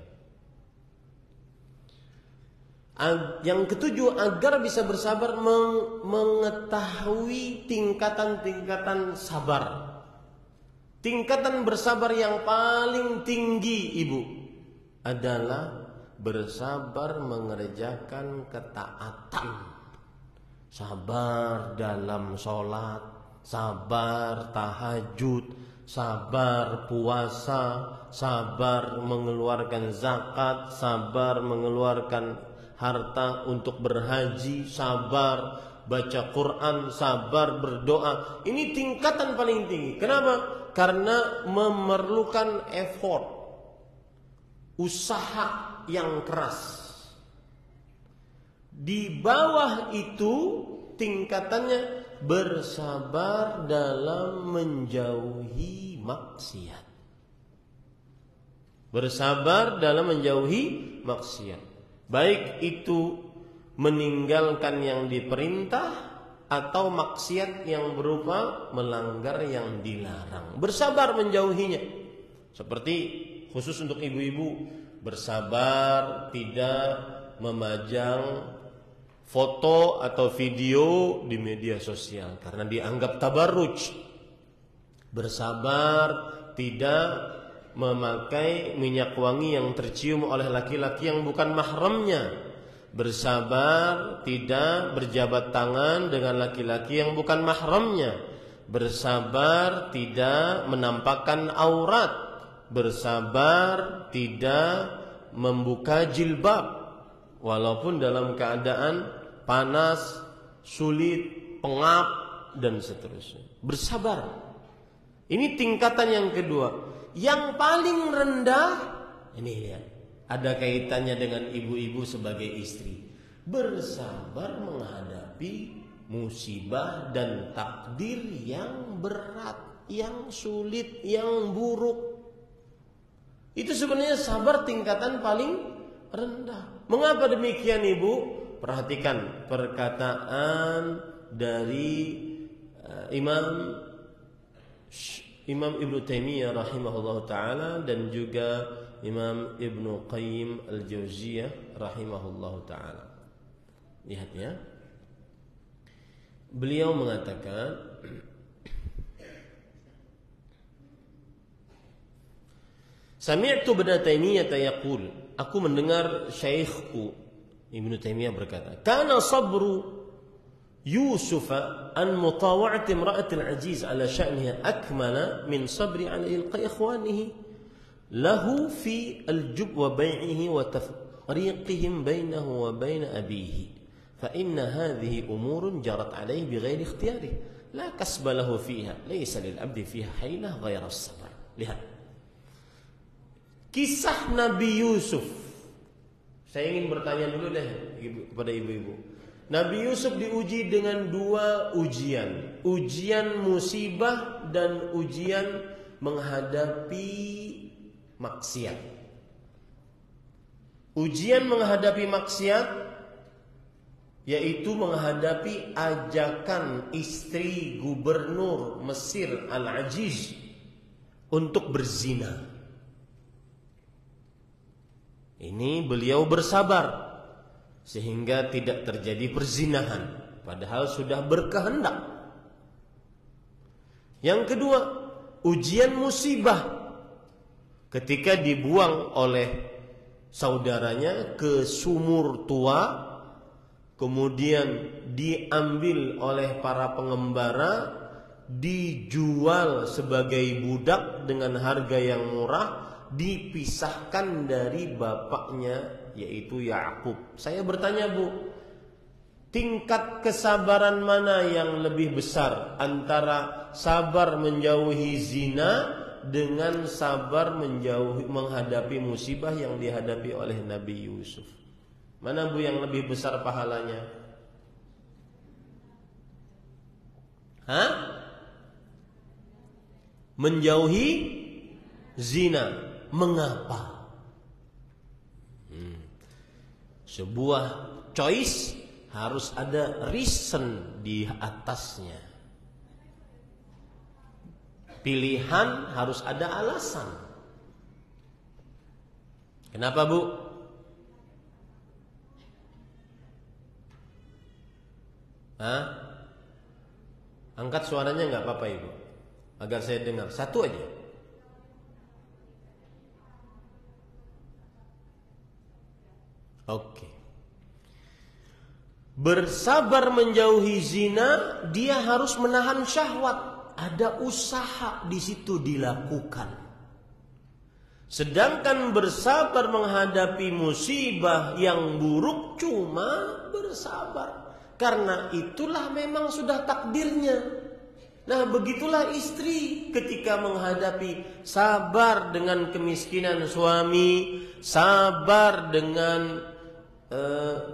Speaker 1: Yang ketujuh, agar bisa bersabar, mengetahui tingkatan-tingkatan sabar. Tingkatan bersabar yang paling tinggi Ibu adalah bersabar mengerjakan ketaatan. Sabar dalam sholat, sabar tahajud, sabar puasa, sabar mengeluarkan zakat, sabar mengeluarkan harta untuk berhaji, sabar baca Quran, sabar berdoa. Ini tingkatan paling tinggi. Kenapa? Karena memerlukan effort, usaha yang keras. Di bawah itu tingkatannya bersabar dalam menjauhi maksiat. Bersabar dalam menjauhi maksiat. Baik itu meninggalkan yang diperintah atau maksiat yang berupa melanggar yang dilarang. Bersabar menjauhinya. Seperti khusus untuk ibu-ibu, bersabar tidak memajang foto atau video di media sosial karena dianggap tabarruj. Bersabar tidak memakai minyak wangi yang tercium oleh laki-laki yang bukan mahramnya. Bersabar tidak berjabat tangan dengan laki-laki yang bukan mahramnya. Bersabar tidak menampakkan aurat. Bersabar tidak membuka jilbab walaupun dalam keadaan panas, sulit, pengap dan seterusnya. Bersabar. Ini tingkatan yang kedua. Yang paling rendah, ini lihat, ada kaitannya dengan ibu-ibu sebagai istri. Bersabar menghadapi musibah dan takdir yang berat, yang sulit, yang buruk. Itu sebenarnya sabar tingkatan paling rendah. Mengapa demikian, Ibu? Perhatikan perkataan dari Imam Ibnu Taimiyah rahimahullah ta'ala dan juga Imam Ibnu Qayyim al-Jauziyah rahimahullah ta'ala. Lihat ya. Beliau mengatakan, Sami'tu Ibnu Taimiyah yaqul, aku mendengar syekhku Ibnu Taimiyah berkata, kana sabru Yusuf an mutawa'ati imra'atil ajiz ala sya'niha akmala min sabri ala ilqa'i ikhwanihi lahu fi al-jub wa bai'ihi wa tafriqihim bainahu wa bain abihi fa inna hadhihi umurun jarat alayhi bighairi ikhtiyari la kasba lahu fiha laysa lil abdi fiha hailah ghayra as-sabr. Lihat kisah Nabi Yusuf. Saya ingin bertanya dulu deh kepada ibu-ibu. Nabi Yusuf diuji dengan dua ujian. Ujian musibah dan ujian menghadapi maksiat. Ujian menghadapi maksiat yaitu menghadapi ajakan istri gubernur Mesir Al-Aziz untuk berzina. Ini beliau bersabar sehingga tidak terjadi perzinahan, padahal sudah berkehendak. Yang kedua, ujian musibah ketika dibuang oleh saudaranya ke sumur tua, kemudian diambil oleh para pengembara, dijual sebagai budak dengan harga yang murah, dipisahkan dari bapaknya yaitu Yakub. Saya bertanya, Bu, tingkat kesabaran mana yang lebih besar antara sabar menjauhi zina dengan sabar menghadapi musibah yang dihadapi oleh Nabi Yusuf? Mana, Bu, yang lebih besar pahalanya? Menjauhi zina. Mengapa? Sebuah choice harus ada reason di atasnya. Pilihan harus ada alasan. Kenapa, Bu? Angkat suaranya nggak apa-apa, Ibu, agar saya dengar. Satu aja. Oke. Bersabar menjauhi zina, dia harus menahan syahwat. Ada usaha di situ dilakukan. Sedangkan bersabar menghadapi musibah yang buruk cuma bersabar, karena itulah memang sudah takdirnya. Nah, begitulah istri ketika menghadapi sabar dengan kemiskinan suami, sabar dengan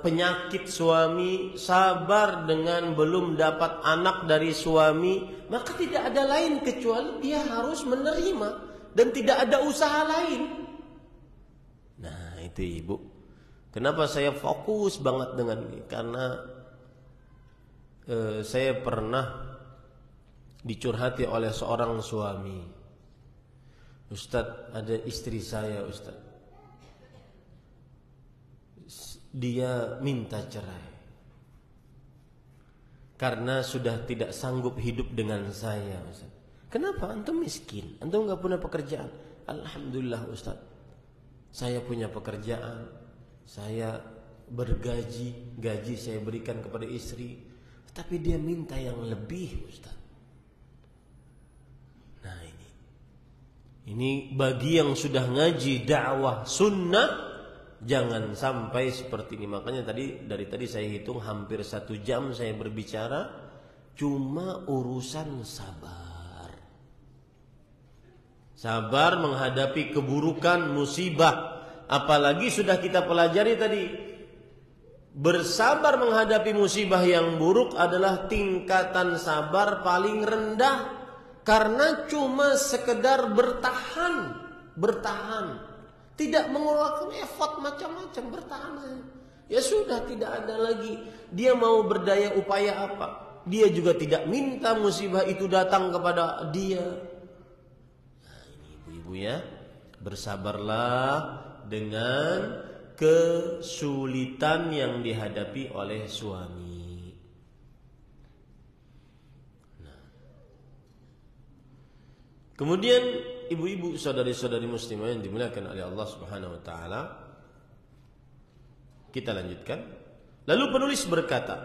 Speaker 1: penyakit suami, sabar dengan belum dapat anak dari suami, maka tidak ada lain kecuali dia harus menerima dan tidak ada usaha lain. Nah, itu, Ibu, kenapa saya fokus banget dengan ini? Karena saya pernah dicurhati oleh seorang suami. Ustadz, ada istri saya, Ustadz, dia minta cerai karena sudah tidak sanggup hidup dengan saya, Ustaz. Kenapa? Antum miskin, antum gak punya pekerjaan. Alhamdulillah, Ustaz, saya punya pekerjaan, saya bergaji, gaji saya berikan kepada istri, tapi dia minta yang lebih, Ustaz. Nah, ini bagi yang sudah ngaji dakwah sunnah, jangan sampai seperti ini. Makanya dari tadi saya hitung hampir 1 jam saya berbicara cuma urusan sabar. Sabar menghadapi keburukan, musibah. Apalagi sudah kita pelajari tadi, bersabar menghadapi musibah yang buruk adalah tingkatan sabar paling rendah, karena cuma sekedar bertahan. tidak mengeluarkan effort macam-macam, bertahan saja. Ya sudah, tidak ada lagi. Dia mau berdaya upaya apa? Dia juga tidak minta musibah itu datang kepada dia. Nah, ini ibu-ibu ya, bersabarlah dengan kesulitan yang dihadapi oleh suami. Nah. Kemudian ibu-ibu, saudari-saudari muslimah yang dimuliakan oleh Allah Subhanahu wa taala, kita lanjutkan. Lalu penulis berkata,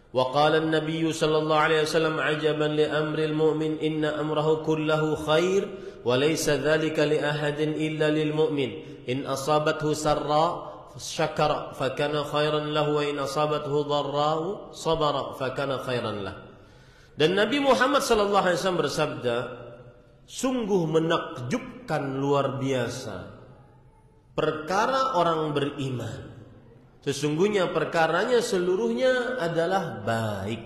Speaker 1: wa qala an-nabiy sallallahu alaihi wasallam ajaban li amril mu'min inna amrahu kullahu khair wa laysa dhalika li ahadin illa lil mu'min in asabathu sarra syakara fakana khairan lahu wa in asabathu dharra sabara fakana khairan lah. Dan Nabi Muhammad sallallahu alaihi wasallam bersabda, sungguh menakjubkan luar biasa perkara orang beriman. Sesungguhnya perkaranya seluruhnya adalah baik.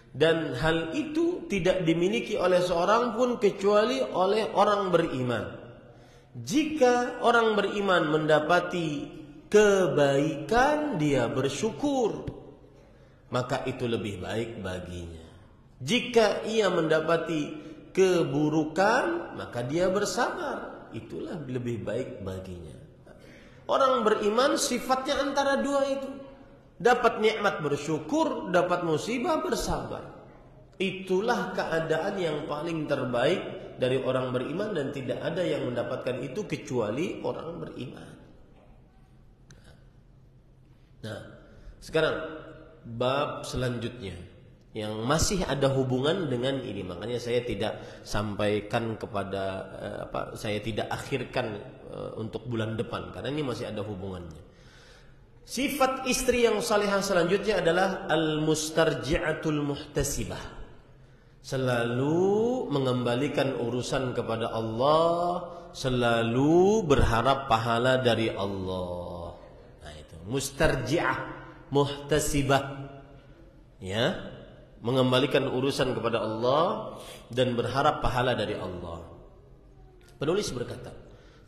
Speaker 1: Dan hal itu tidak dimiliki oleh seorang pun kecuali oleh orang beriman. Jika orang beriman mendapati kebaikan, dia bersyukur, maka itu lebih baik baginya. Jika ia mendapati keburukan, maka dia bersabar, itulah lebih baik baginya. Orang beriman sifatnya antara dua itu. Dapat nikmat bersyukur, dapat musibah bersabar. Itulah keadaan yang paling terbaik dari orang beriman, dan tidak ada yang mendapatkan itu kecuali orang beriman. Nah, sekarang bab selanjutnya yang masih ada hubungan dengan ini. Makanya saya tidak sampaikan kepada saya tidak akhirkan untuk bulan depan, karena ini masih ada hubungannya. Sifat istri yang salihah selanjutnya adalah al-mustarji'atul muhtasibah. Selalu mengembalikan urusan kepada Allah, selalu berharap pahala dari Allah. Nah, itu mustarji'ah, muhtasibah. Ya, mengembalikan urusan kepada Allah dan berharap pahala dari Allah. Penulis berkata,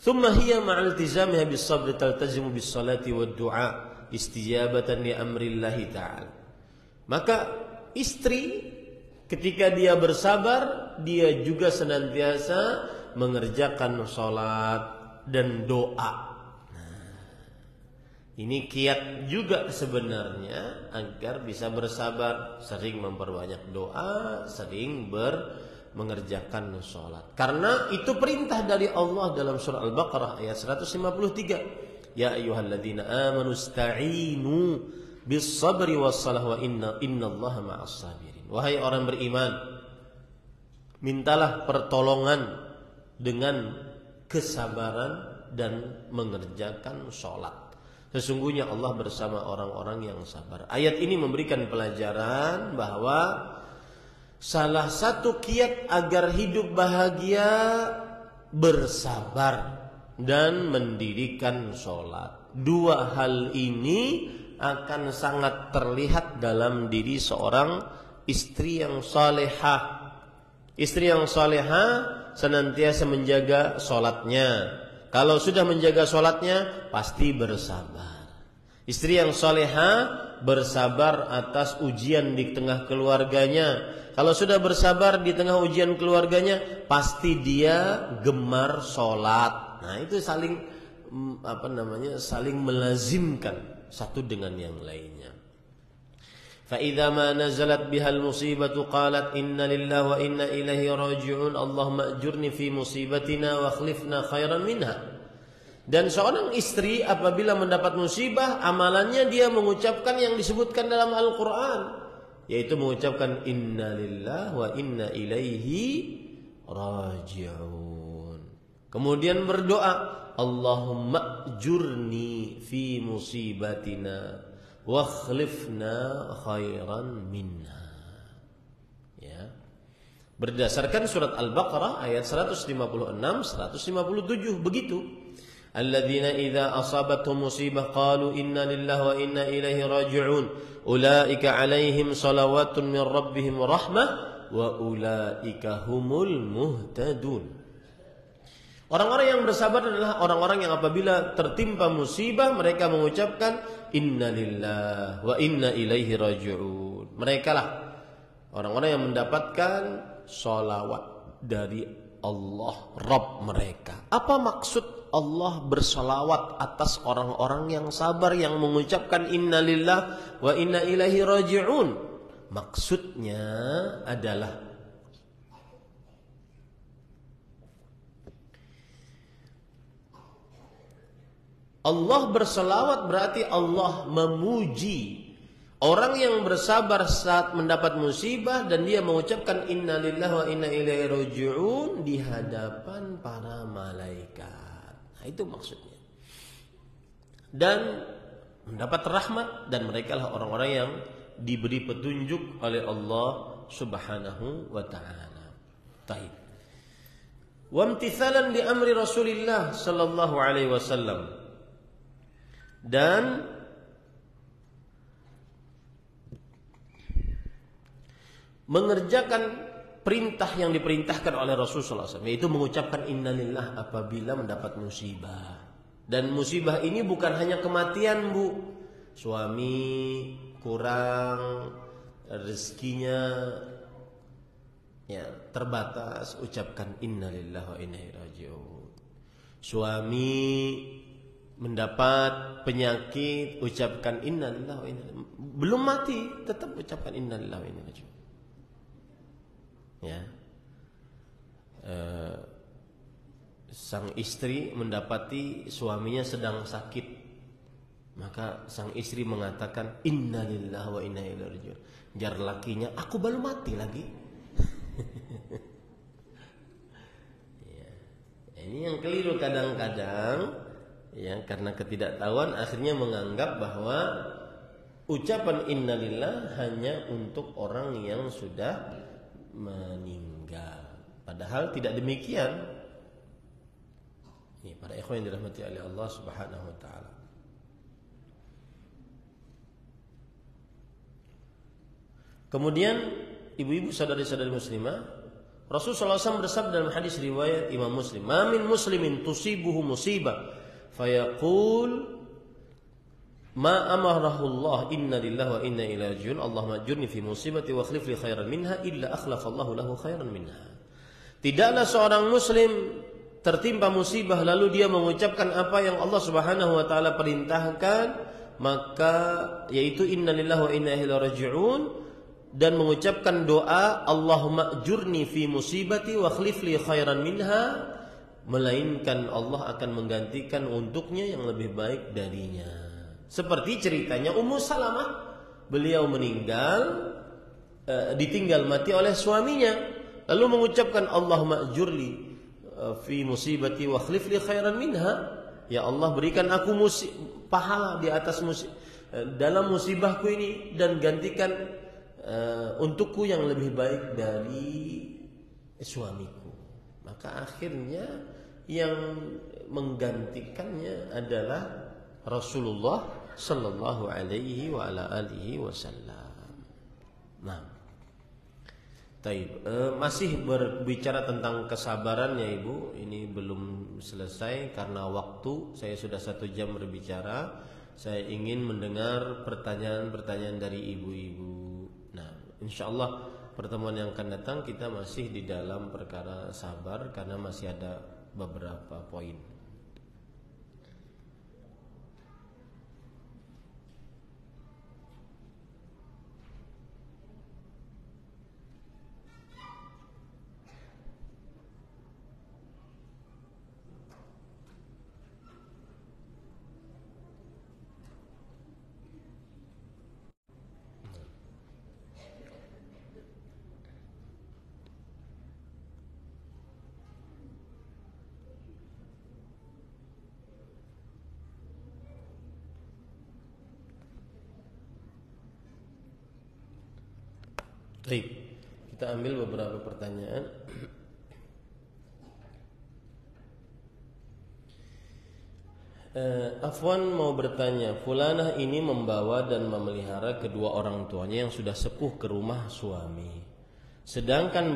Speaker 1: "Thumma hiya ma'al iltizamiha bis-sabr taltazimu bis-salati wad-du'a istijabatan li amrillahi ta'ala." Maka istri ketika dia bersabar, dia juga senantiasa mengerjakan salat dan doa. Ini kiat juga sebenarnya agar bisa bersabar, sering memperbanyak doa, sering mengerjakan sholat. Karena itu perintah dari Allah dalam surah Al-Baqarah ayat 153. Ya ayyuhalladzina amanu ista'inu bis-sabri was-salah wa innallaha ma'as sabirin. Wahai orang beriman, mintalah pertolongan dengan kesabaran dan mengerjakan sholat. Sesungguhnya Allah bersama orang-orang yang sabar. Ayat ini memberikan pelajaran bahwa salah satu kiat agar hidup bahagia bersabar dan mendirikan sholat. Dua hal ini akan sangat terlihat dalam diri seorang istri yang salehah. Istri yang salehah senantiasa menjaga sholatnya. Kalau sudah menjaga sholatnya, pasti bersabar. Istri yang salehah bersabar atas ujian di tengah keluarganya. Kalau sudah bersabar di tengah ujian keluarganya, pasti dia gemar sholat. Nah, itu saling saling melazimkan satu dengan yang lainnya. فَإِذَا مَا نَزَلَتْ بِهَا الْمُصِيبَةُ قَالَتْ إِنَّ لِلَّهِ وَإِنَّا إِلَيْهِ رَاجِعُونَ اللَّهُمَّ أَجُرْنِي فِي مُصِيبَتِنَا وَأَخْلِفْنَا خَيْرًا مِنْهَا. Dan seorang istri apabila mendapat musibah, amalannya dia mengucapkan yang disebutkan dalam Al-Quran, yaitu mengucapkan inna lillahi wa inna ilaihi raji'un. Kemudian berdoa, Allahumma ajurni fi musibatina wa akhlifna khairan minha. Ya. Berdasarkan surat Al-Baqarah ayat 156 157 begitu. Alladzina idza asabatuhum musibah qalu inna lillahi wa inna ilaihi raji'un ulaika alaihim salawatun min rabbihim rahmah wa ulaika humul muhtadun. Orang-orang yang bersabar adalah orang-orang yang apabila tertimpa musibah mereka mengucapkan innalillahi wa inna ilaihi raji'un. Mereka lah orang-orang yang mendapatkan sholawat dari Allah Rabb mereka. Apa maksud Allah bersolawat atas orang-orang yang sabar yang mengucapkan innalillahi wa inna ilaihi raji'un? Maksudnya adalah Allah berselawat berarti Allah memuji orang yang bersabar saat mendapat musibah dan dia mengucapkan innalillahi wa inna ilaihi raji'un di hadapan para malaikat. Nah, itu maksudnya. Dan mendapat rahmat dan mereka lah orang-orang yang diberi petunjuk oleh Allah Subhanahu wa taala. Baik. Wa imtithalan li amri Rasulillah sallallahu alaihi wasallam. Dan mengerjakan perintah yang diperintahkan oleh Rasulullah SAW, yaitu mengucapkan innalillah apabila mendapat musibah. Dan musibah ini bukan hanya kematian, Bu. Suami kurang rezekinya ya terbatas, ucapkan innalillah wa inna ilaihi raji'un. Suami mendapat penyakit, ucapkan innalillahi wa inna ilaihi raji'un. Belum mati, tetap ucapkan innalillahi wa inna ilaihi raji'un. Ya. Sang istri mendapati suaminya sedang sakit, maka sang istri mengatakan innalillahi wa inna ilaihi raji'un. Jar lakinya, aku baru mati lagi. Ya. Ini yang keliru kadang-kadang. Ya, karena ketidaktahuan akhirnya menganggap bahwa ucapan innalillah hanya untuk orang yang sudah meninggal. Padahal tidak demikian. Ini para ikhwan yang dirahmati oleh Allah Subhanahu wa taala. Kemudian ibu-ibu saudari-saudari muslimah, Rasulullah SAW bersabda dalam hadis riwayat Imam Muslim, "Ma min muslimin tusibuhu musibah fayaqul ma amarahu Allah inna lillahi wa inna ilaihi raji'un Allahumma ajurni fi musibati wa akhlif li khairan minha illa akhlafallahu lahu khairan minha." Tidaklah seorang muslim tertimpa musibah lalu dia mengucapkan apa yang Allah Subhanahu wa taala perintahkan, maka yaitu inna lillahi wa inna ilaihi raji'un, dan mengucapkan doa Allahumma ajurni fi musibati wa akhlif li khairan minha, melainkan Allah akan menggantikan untuknya yang lebih baik darinya. Seperti ceritanya Ummu Salamah, beliau meninggal, ditinggal mati oleh suaminya, lalu mengucapkan Allahumma ajurli fi musibati wa akhlif li khairan minha, ya Allah berikan aku pahala di atas dalam musibahku ini dan gantikan untukku yang lebih baik dari suamiku. Maka akhirnya yang menggantikannya adalah Rasulullah sallallahu alaihi wa ala alihi wasallam. Nah, masih berbicara tentang kesabaran ya Ibu. Ini belum selesai karena waktu. Saya sudah 1 jam berbicara. Saya ingin mendengar pertanyaan-pertanyaan dari ibu-ibu. Nah, insyaallah pertemuan yang akan datang kita masih di dalam perkara sabar karena masih ada beberapa poin. Baik, kita ambil beberapa pertanyaan. Afwan mau bertanya, fulanah ini membawa dan memelihara kedua orang tuanya yang sudah sepuh ke rumah suami. Sedangkan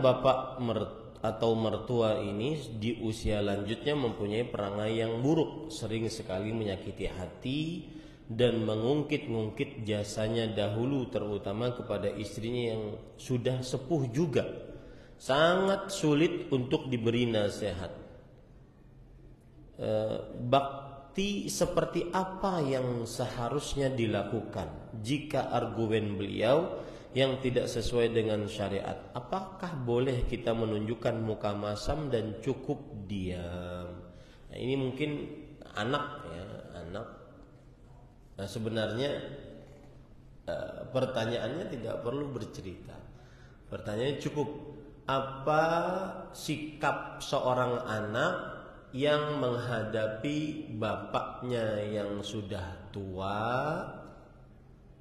Speaker 1: atau mertua ini di usia lanjutnya mempunyai perangai yang buruk, sering sekali menyakiti hati dan mengungkit-ungkit jasanya dahulu, terutama kepada istrinya yang sudah sepuh juga. Sangat sulit untuk diberi nasihat. Bakti seperti apa yang seharusnya dilakukan jika argumen beliau yang tidak sesuai dengan syariat? Apakah boleh kita menunjukkan muka masam dan cukup diam? Nah, ini mungkin anak ya, anak. Nah, sebenarnya pertanyaannya tidak perlu bercerita. Pertanyaannya cukup, apa sikap seorang anak yang menghadapi bapaknya yang sudah tua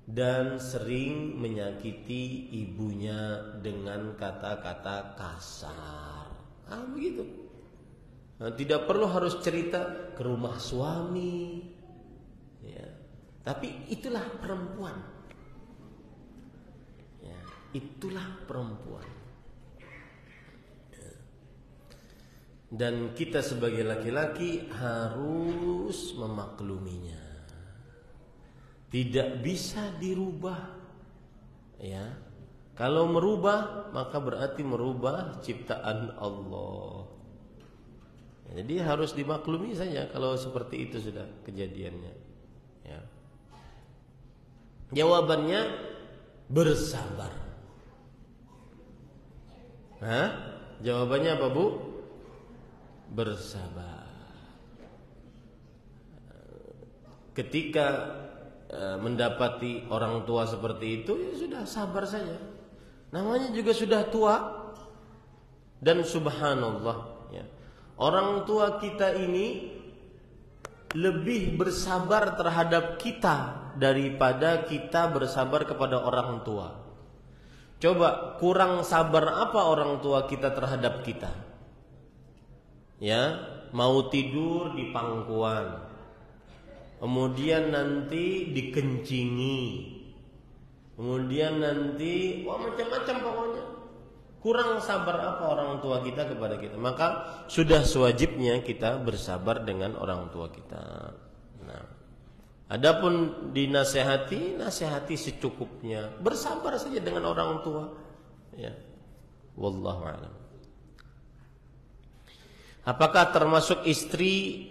Speaker 1: dan sering menyakiti ibunya dengan kata-kata kasar. Begitu. Nah, tidak perlu harus cerita ke rumah suami, ya. Tapi itulah perempuan, ya, itulah perempuan. Ya. Dan kita sebagai laki-laki harus memakluminya. Tidak bisa dirubah, ya. Kalau merubah maka berarti merubah ciptaan Allah. Jadi harus dimaklumi saja kalau seperti itu sudah kejadiannya, ya. Jawabannya bersabar. Jawabannya apa, Bu? Bersabar. Ketika mendapati orang tua seperti itu, ya sudah sabar saja. Namanya juga sudah tua. Dan subhanallah, ya, orang tua kita ini lebih bersabar terhadap kita daripada kita bersabar kepada orang tua. Coba kurang sabar apa orang tua kita terhadap kita? Ya, mau tidur di pangkuan, kemudian nanti dikencingi, kemudian nanti macam-macam pokoknya. Kurang sabar apa orang tua kita kepada kita? Maka sudah sewajibnya kita bersabar dengan orang tua kita. Nah, adapun dinasehati, nasihati secukupnya. Bersabar saja dengan orang tua, ya. Wallahu a'lam. Apakah termasuk istri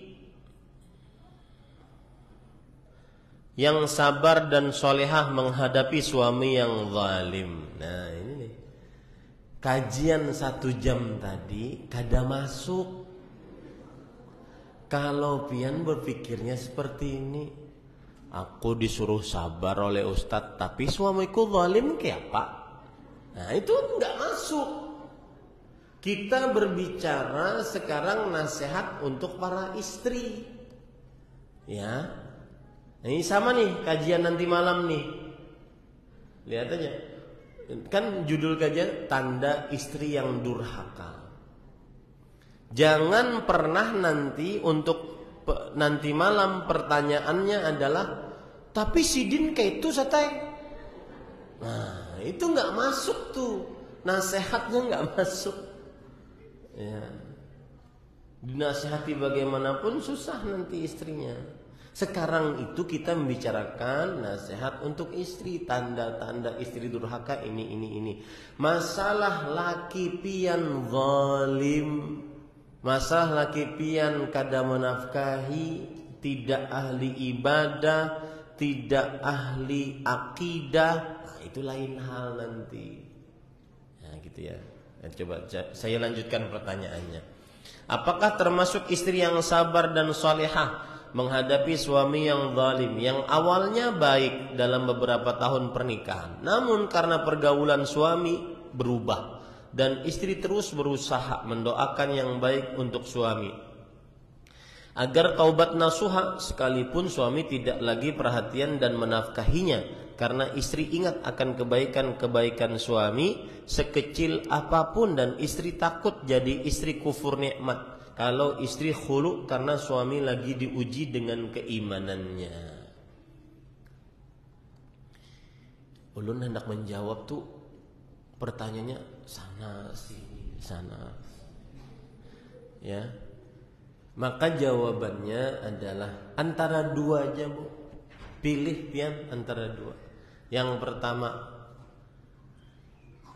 Speaker 1: yang sabar dan solehah menghadapi suami yang zalim? Nah, ini nih. Kajian 1 jam tadi kada masuk. Kalau pian berpikirnya seperti ini, aku disuruh sabar oleh ustadz, tapi suamiku zalim kayak apa? Nah, itu enggak masuk. Kita berbicara sekarang nasihat untuk para istri, ya. Ini sama nih kajian nanti malam nih. Lihat aja. Kan judul kajian tanda istri yang durhaka. Jangan pernah nanti untuk nanti malam pertanyaannya adalah, tapi sidin kayak itu satai. Nah, itu nggak masuk tuh. Nasihatnya nggak masuk. Ya. Dinasihati bagaimanapun susah nanti istrinya. Sekarang itu kita membicarakan nasihat untuk istri, tanda-tanda istri durhaka ini. Masalah laki pian zalim, masalah laki pian kada menafkahi, tidak ahli ibadah, tidak ahli akidah, nah, itu lain hal nanti. Nah, gitu ya. Coba saya lanjutkan pertanyaannya. Apakah termasuk istri yang sabar dan salihah menghadapi suami yang zalim, yang awalnya baik dalam beberapa tahun pernikahan, namun karena pergaulan suami berubah dan istri terus berusaha mendoakan yang baik untuk suami agar taubat nasuha, sekalipun suami tidak lagi perhatian dan menafkahinya, karena istri ingat akan kebaikan-kebaikan suami sekecil apapun, dan istri takut jadi istri kufur nikmat kalau istri khulu karena suami lagi diuji dengan keimanannya. Ulun hendak menjawab tuh pertanyaannya sana sini sana. Ya. Maka jawabannya adalah antara dua aja, Bu. Pilih pian antara dua. Yang pertama,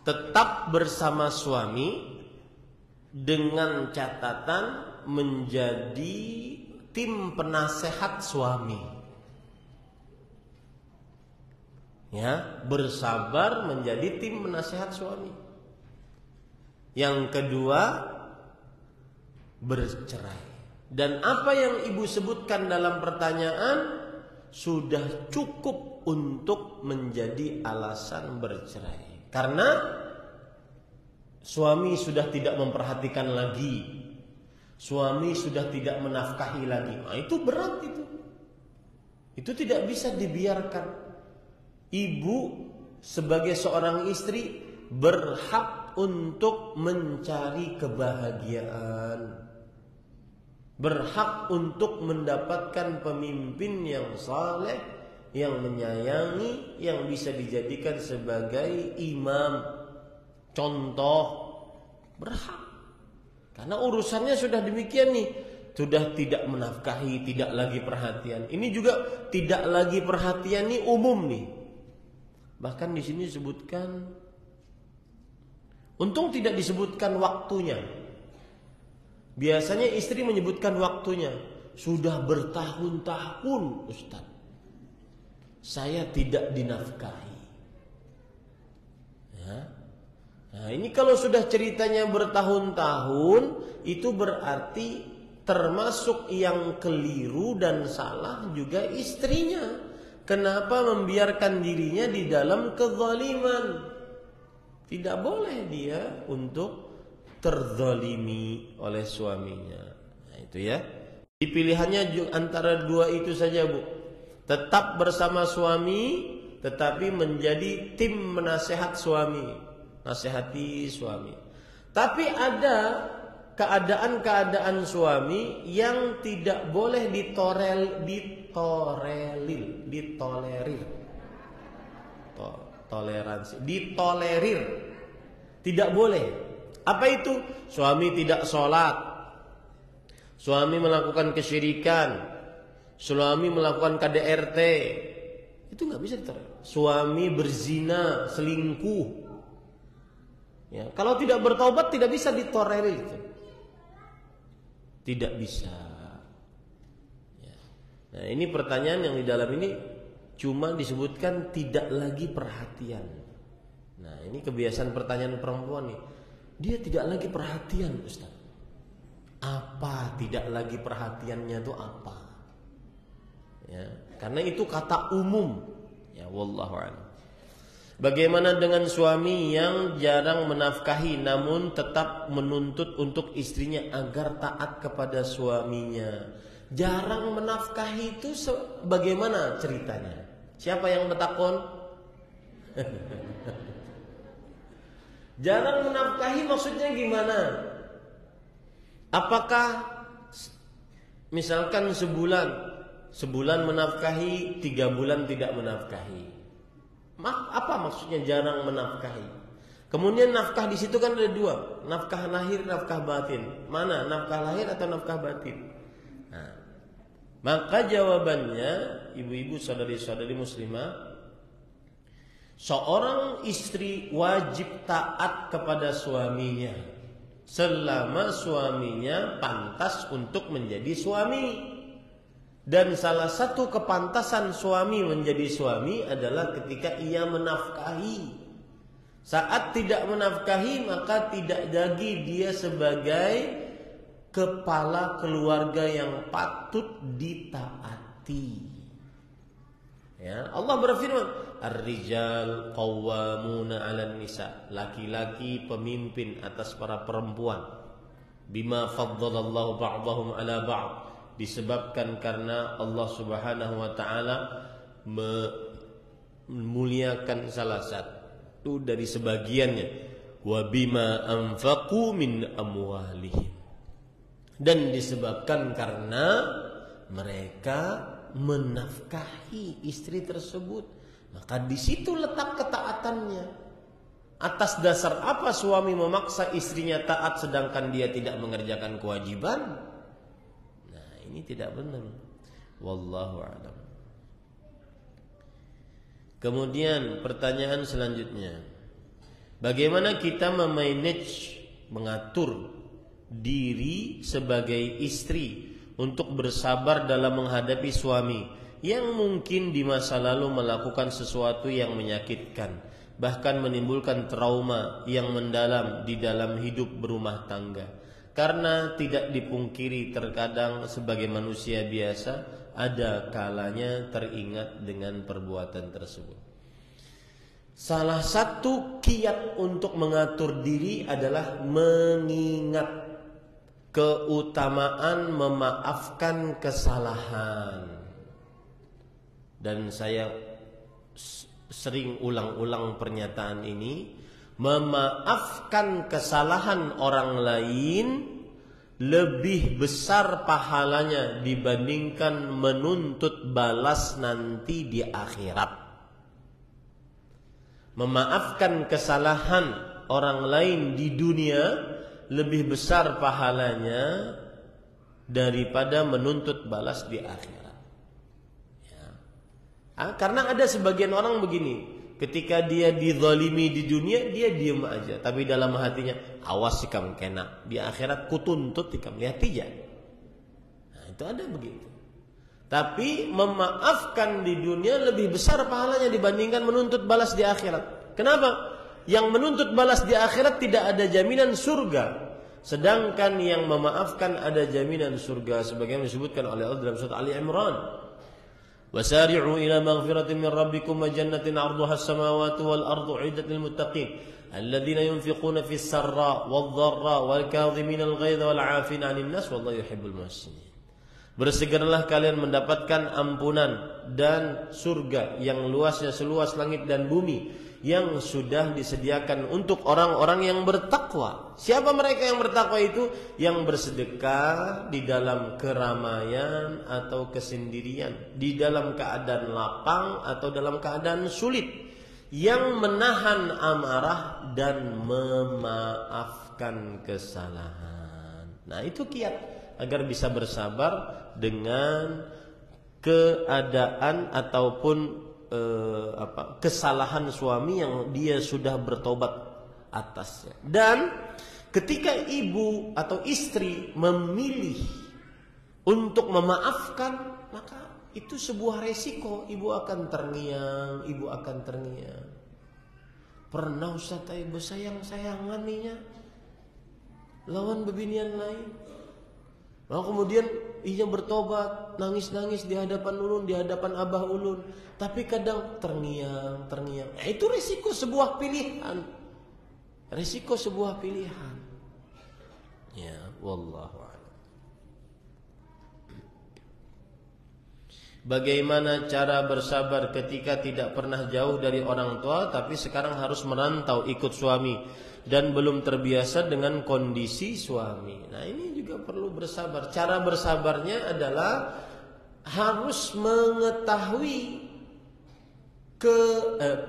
Speaker 1: tetap bersama suami dengan catatan menjadi tim penasehat suami. Ya, bersabar menjadi tim penasehat suami. Yang kedua, bercerai. Dan apa yang ibu sebutkan dalam pertanyaan sudah cukup untuk menjadi alasan bercerai. Karena suami sudah tidak memperhatikan lagi, suami sudah tidak menafkahi lagi. Nah, itu berat itu. Itu tidak bisa dibiarkan. Ibu sebagai seorang istri berhak untuk mencari kebahagiaan. Berhak untuk mendapatkan pemimpin yang saleh, yang menyayangi, yang bisa dijadikan sebagai imam, contoh. Berhak. Karena urusannya sudah demikian nih. Sudah tidak menafkahi, tidak lagi perhatian. Ini juga tidak lagi perhatian nih umum nih. Bahkan di sini disebutkan, untung tidak disebutkan waktunya. Biasanya istri menyebutkan waktunya. Sudah bertahun-tahun, Ustaz, saya tidak dinafkahi. Ya. Nah, ini kalau sudah ceritanya bertahun-tahun, itu berarti termasuk yang keliru dan salah juga istrinya. Kenapa membiarkan dirinya di dalam kezaliman? Tidak boleh dia untuk terzalimi oleh suaminya. Nah, itu ya. Pilihannya antara dua itu saja, Bu. Tetap bersama suami, tetapi menjadi tim menasehat suami, nasihati suami. Tapi ada keadaan-keadaan suami yang tidak boleh ditolerir. Tidak boleh. Apa itu? Suami tidak sholat, suami melakukan kesyirikan, suami melakukan KDRT, itu nggak bisa ditolerir. Suami berzina, selingkuh, ya, kalau tidak bertaubat tidak bisa ditolerir, tidak bisa. Ya. Nah, ini pertanyaan yang di dalam ini cuma disebutkan tidak lagi perhatian. Nah, ini kebiasaan pertanyaan perempuan nih. Dia tidak lagi perhatian, Ustaz. Apa tidak lagi perhatiannya itu apa? Ya, karena itu kata umum. Ya, wallahu a'lam. Bagaimana dengan suami yang jarang menafkahi namun tetap menuntut untuk istrinya agar taat kepada suaminya? Jarang menafkahi itu bagaimana ceritanya? Siapa yang bertakon? Jarang menafkahi maksudnya gimana? Apakah misalkan sebulan menafkahi, 3 bulan tidak menafkahi? Apa maksudnya jarang menafkahi? Kemudian nafkah di situ kan ada 2, nafkah lahir, nafkah batin. Mana nafkah lahir atau nafkah batin? Nah, maka jawabannya, ibu-ibu, saudari-saudari muslimah, seorang istri wajib taat kepada suaminya selama suaminya pantas untuk menjadi suami. Dan salah satu kepantasan suami menjadi suami adalah ketika ia menafkahi. Saat tidak menafkahi, maka tidak lagi dia sebagai kepala keluarga yang patut ditaati. Ya, Allah berfirman, Ar-rijal qawwamuna 'alan nisa. Laki-laki pemimpin atas para perempuan. Bima faddalallahu ba'dahum 'ala ba'd. Disebabkan karena Allah Subhanahu wa taala memuliakan salah satu dari sebagiannya. Wa bima anfaqu min amwalihim. Dan disebabkan karena mereka menafkahi istri tersebut, maka di situ letak ketaatannya. Atas dasar apa suami memaksa istrinya taat sedangkan dia tidak mengerjakan kewajiban? Nah, ini tidak benar. Wallahu a'lam. Kemudian pertanyaan selanjutnya, bagaimana kita memanage, mengatur diri sebagai istri untuk bersabar dalam menghadapi suami yang mungkin di masa lalu melakukan sesuatu yang menyakitkan, bahkan menimbulkan trauma yang mendalam di dalam hidup berumah tangga. Karena tidak dipungkiri terkadang sebagai manusia biasa ada kalanya teringat dengan perbuatan tersebut. Salah satu kiat untuk mengatur diri adalah mengingat keutamaan memaafkan kesalahan. Dan saya sering ulang-ulang pernyataan ini, memaafkan kesalahan orang lain lebih besar pahalanya dibandingkan menuntut balas nanti di akhirat. Memaafkan kesalahan orang lain di dunia lebih besar pahalanya daripada menuntut balas di akhirat. Ya. Karena ada sebagian orang begini, ketika dia dizalimi di dunia dia diam aja, tapi dalam hatinya awas ikam kena di akhirat kutuntut ikam lihat tidak. Nah, itu ada begitu. Tapi memaafkan di dunia lebih besar pahalanya dibandingkan menuntut balas di akhirat. Kenapa? Yang menuntut balas di akhirat tidak ada jaminan surga, sedangkan yang memaafkan ada jaminan surga, sebagaimana disebutkan oleh Allah dalam surat Ali Imran. Wasari'u ila maghfiratin min rabbikum wa jannatin 'arduha as-samawati wal ardu 'iddat lil muttaqin alladzina yunfiquna fis sarra wal dharra wal kadhimina al ghaidha wal 'afina 'anil nas wallahu yuhibbul muhsinin. Bersegeralah kalian mendapatkan ampunan dan surga yang luasnya seluas langit dan bumi, yang sudah disediakan untuk orang-orang yang bertakwa. Siapa mereka yang bertakwa itu? Yang bersedekah di dalam keramaian atau kesendirian, di dalam keadaan lapang atau dalam keadaan sulit, yang menahan amarah dan memaafkan kesalahan. Nah, itu kiat agar bisa bersabar dengan keadaan ataupun kesalahan suami yang dia sudah bertobat atasnya. Dan ketika ibu atau istri memilih untuk memaafkan, maka itu sebuah resiko. Ibu akan terngiang. Pernah Ustaz ibu sayang-sayangan ninya lawan bebinian lain. Lalu kemudian ia bertobat, nangis-nangis di hadapan ulun, di hadapan abah ulun, tapi kadang terngiang. Itu risiko sebuah pilihan. Ya, wallahu a'lam. Bagaimana cara bersabar ketika tidak pernah jauh dari orang tua, tapi sekarang harus merantau ikut suami dan belum terbiasa dengan kondisi suami? Nah, ini juga perlu bersabar. Cara bersabarnya adalah harus mengetahui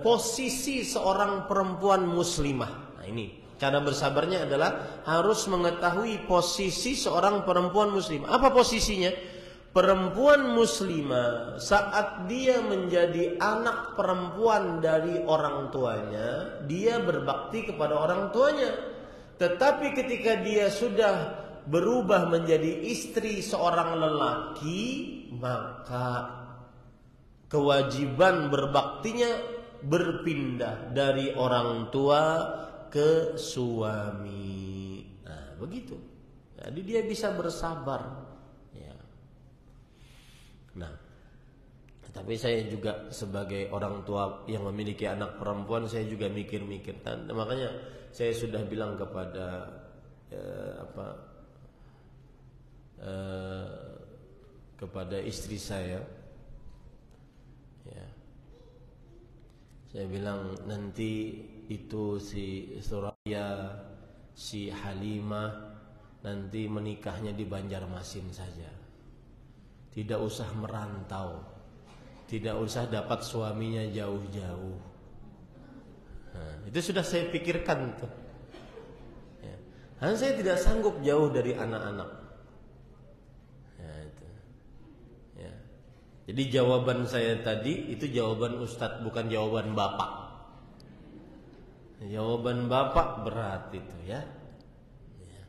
Speaker 1: posisi seorang perempuan muslimah. Nah, ini cara bersabarnya adalah harus mengetahui posisi seorang perempuan muslimah. Apa posisinya? Perempuan muslimah saat dia menjadi anak perempuan dari orang tuanya, dia berbakti kepada orang tuanya. Tetapi ketika dia sudah berubah menjadi istri seorang lelaki, maka kewajiban berbaktinya berpindah dari orang tua ke suami. Nah, begitu. Jadi dia bisa bersabar. Nah, tapi saya juga sebagai orang tua yang memiliki anak perempuan, saya juga mikir-mikir. Makanya saya sudah bilang kepada kepada istri saya, ya, saya bilang nanti itu si Suraya, si Halimah nanti menikahnya di Banjarmasin saja. Tidak usah merantau, tidak usah dapat suaminya jauh-jauh. Itu sudah saya pikirkan tuh. Ya. Karena saya tidak sanggup jauh dari anak-anak. Ya, itu. Ya. Jadi jawaban saya tadi itu jawaban Ustadz, bukan jawaban Bapak. Jawaban Bapak berat itu ya. Ya.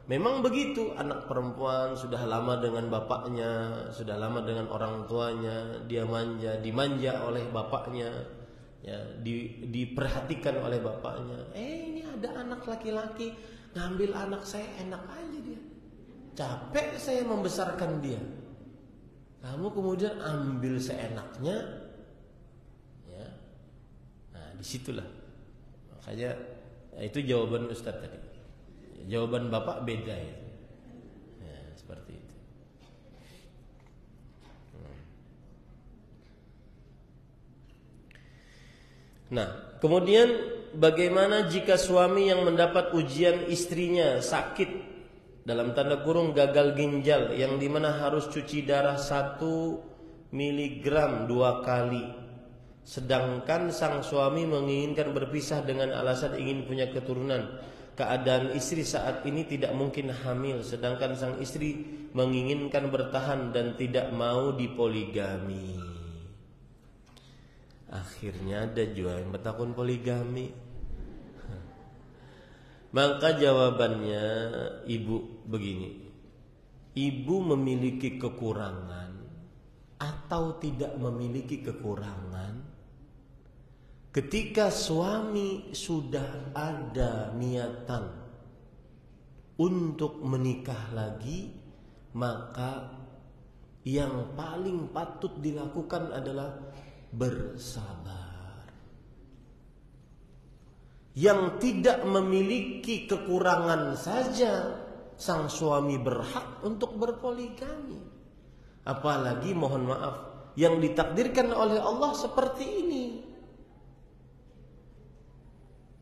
Speaker 1: Memang begitu, anak perempuan sudah lama dengan bapaknya, sudah lama dengan orang tuanya, dia dimanja oleh bapaknya, ya, diperhatikan oleh bapaknya. Ini ada anak laki-laki, ngambil anak saya, enak aja dia. Capek saya membesarkan dia. Kamu kemudian ambil seenaknya, ya. Nah, disitulah. Makanya itu jawaban Ustadz tadi. Jawaban Bapak beda ya. Ya, seperti itu. Nah, kemudian bagaimana jika suami yang mendapat ujian istrinya sakit, dalam tanda kurung gagal ginjal, yang dimana harus cuci darah 1 miligram 2 kali, sedangkan sang suami menginginkan berpisah dengan alasan ingin punya keturunan. Keadaan istri saat ini tidak mungkin hamil, sedangkan sang istri menginginkan bertahan dan tidak mau dipoligami. Akhirnya ada juga yang bertakun poligami. Maka jawabannya ibu begini. Ibu memiliki kekurangan atau tidak memiliki kekurangan, ketika suami sudah ada niatan untuk menikah lagi, maka yang paling patut dilakukan adalah bersabar. Yang tidak memiliki kekurangan saja sang suami berhak untuk berpoligami. Apalagi mohon maaf, yang ditakdirkan oleh Allah seperti ini.